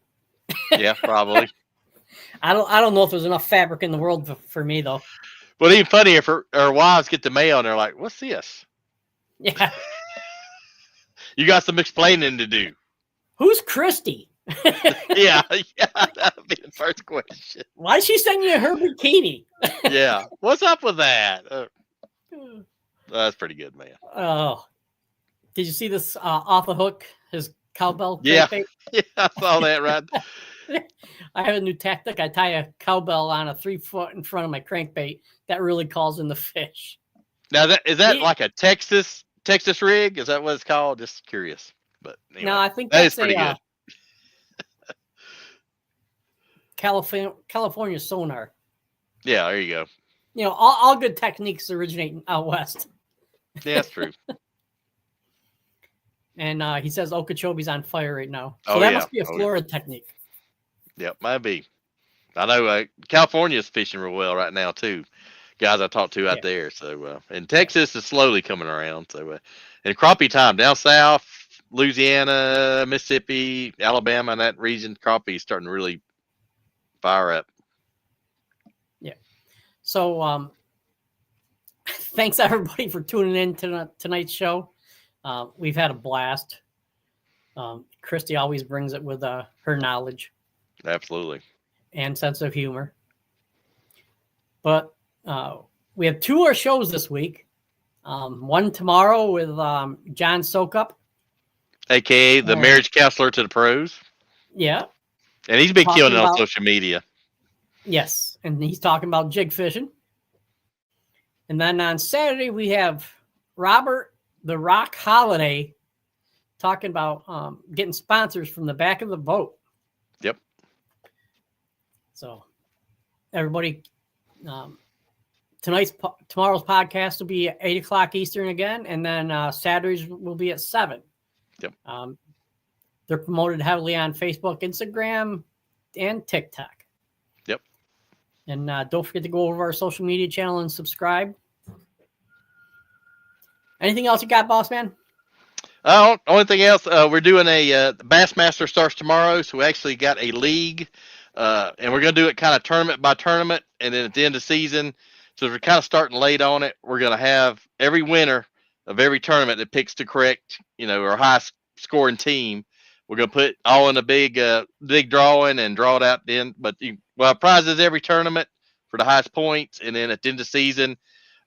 Yeah, probably. I don't know if there's enough fabric in the world for me though. But even funnier if her wives get the mail and they're like, "What's this?" Yeah. You got some explaining to do. Who's Kristi? Yeah, that'd be the first question. Why is she sending you her bikini? Yeah, what's up with that? That's pretty good, man. Oh, did you see this off the hook? His cowbell. Yeah, crankbait? yeah, I saw that right. I have a new tactic. I tie a cowbell on a 3 foot in front of my crankbait. That really calls in the fish. Now is that Yeah. like a Texas rig? Is that what it's called? Just curious. But anyway, No, I think that that's is pretty good. California sonar. Yeah, there you go. You know, all good techniques originate out west. Yeah, that's true. And he says Okeechobee's on fire right now. So Oh, that yeah. must be a Oh, yeah. Florida technique. Yep, might be. I know California's fishing real well right now too. Guys I talked to out there. So and Texas is slowly coming around. So and crappie time down south, Louisiana, Mississippi, Alabama, and that region, crappie is starting to really fire up. Yeah. So thanks everybody for tuning in to tonight's show. We've had a blast. Kristi always brings it with her knowledge Absolutely. and sense of humor. But we have 2 more shows this week. One tomorrow with John Sokup. AKA the marriage counselor to the pros. Yeah. And he's been killing it on about- social media. Yes. And he's talking about jig fishing. And then on Saturday, we have Robert the Rock Holiday talking about getting sponsors from the back of the boat. Yep. So everybody, tomorrow's podcast will be at 8:00 Eastern again, and then Saturdays will be at 7. Yep. They're promoted heavily on Facebook, Instagram, and TikTok. Yep. And don't forget to go over our social media channel and subscribe. Anything else you got, boss man? Only thing else, we're doing a Bassmaster starts tomorrow, so we actually got a league, and we're going to do it kind of tournament by tournament, and then at the end of the season, so we're kind of starting late on it. We're going to have every winner of every tournament that picks the correct, our highest scoring team. We're going to put all in a big drawing and draw it out then. But we'll have prizes every tournament for the highest points, and then at the end of the season,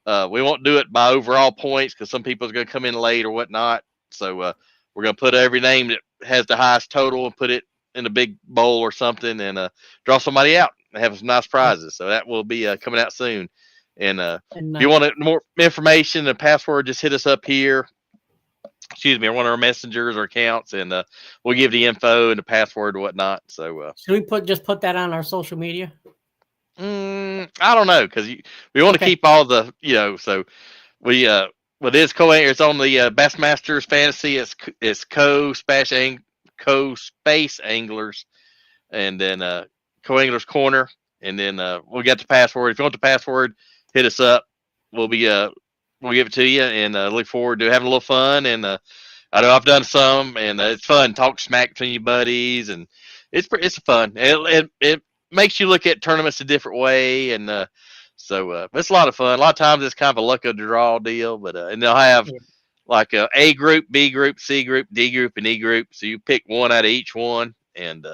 we won't do it by overall points because some people are going to come in late or whatnot. So we're going to put every name that has the highest total and put it in a big bowl or something and draw somebody out and have some nice prizes. So that will be coming out soon. And if you want more information and password, just hit us up here. Excuse me, or one of our messengers or accounts, and we'll give the info and the password and whatnot. So should we just put that on our social media? I don't know, because we want to keep all the So we with this it's on the Bassmasters Fantasy. It's Co-Space Anglers, and then Co-Anglers Corner, and then we'll get the password. If you want the password, hit us up. We'll give it to you, and look forward to having a little fun. And I know I've done some, and it's fun. Talk smack between your buddies, and it's fun. It makes you look at tournaments a different way, and so it's a lot of fun. A lot of times it's kind of a luck of the draw deal, but and they'll have like A group, B group, C group, D group, and E group. So you pick one out of each one, and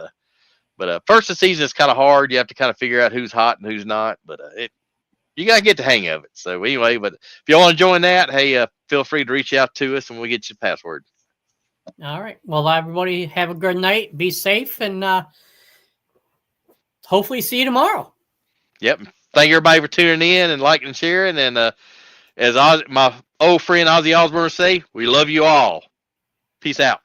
But first of the season is kind of hard. You have to kind of figure out who's hot and who's not. But you got to get the hang of it. So anyway, but if you want to join that, hey, feel free to reach out to us and we'll get you the password. All right. Well, everybody have a good night. Be safe and hopefully see you tomorrow. Yep. Thank everybody for tuning in and liking and sharing. And as my old friend Ozzy Osbourne say, we love you all. Peace out.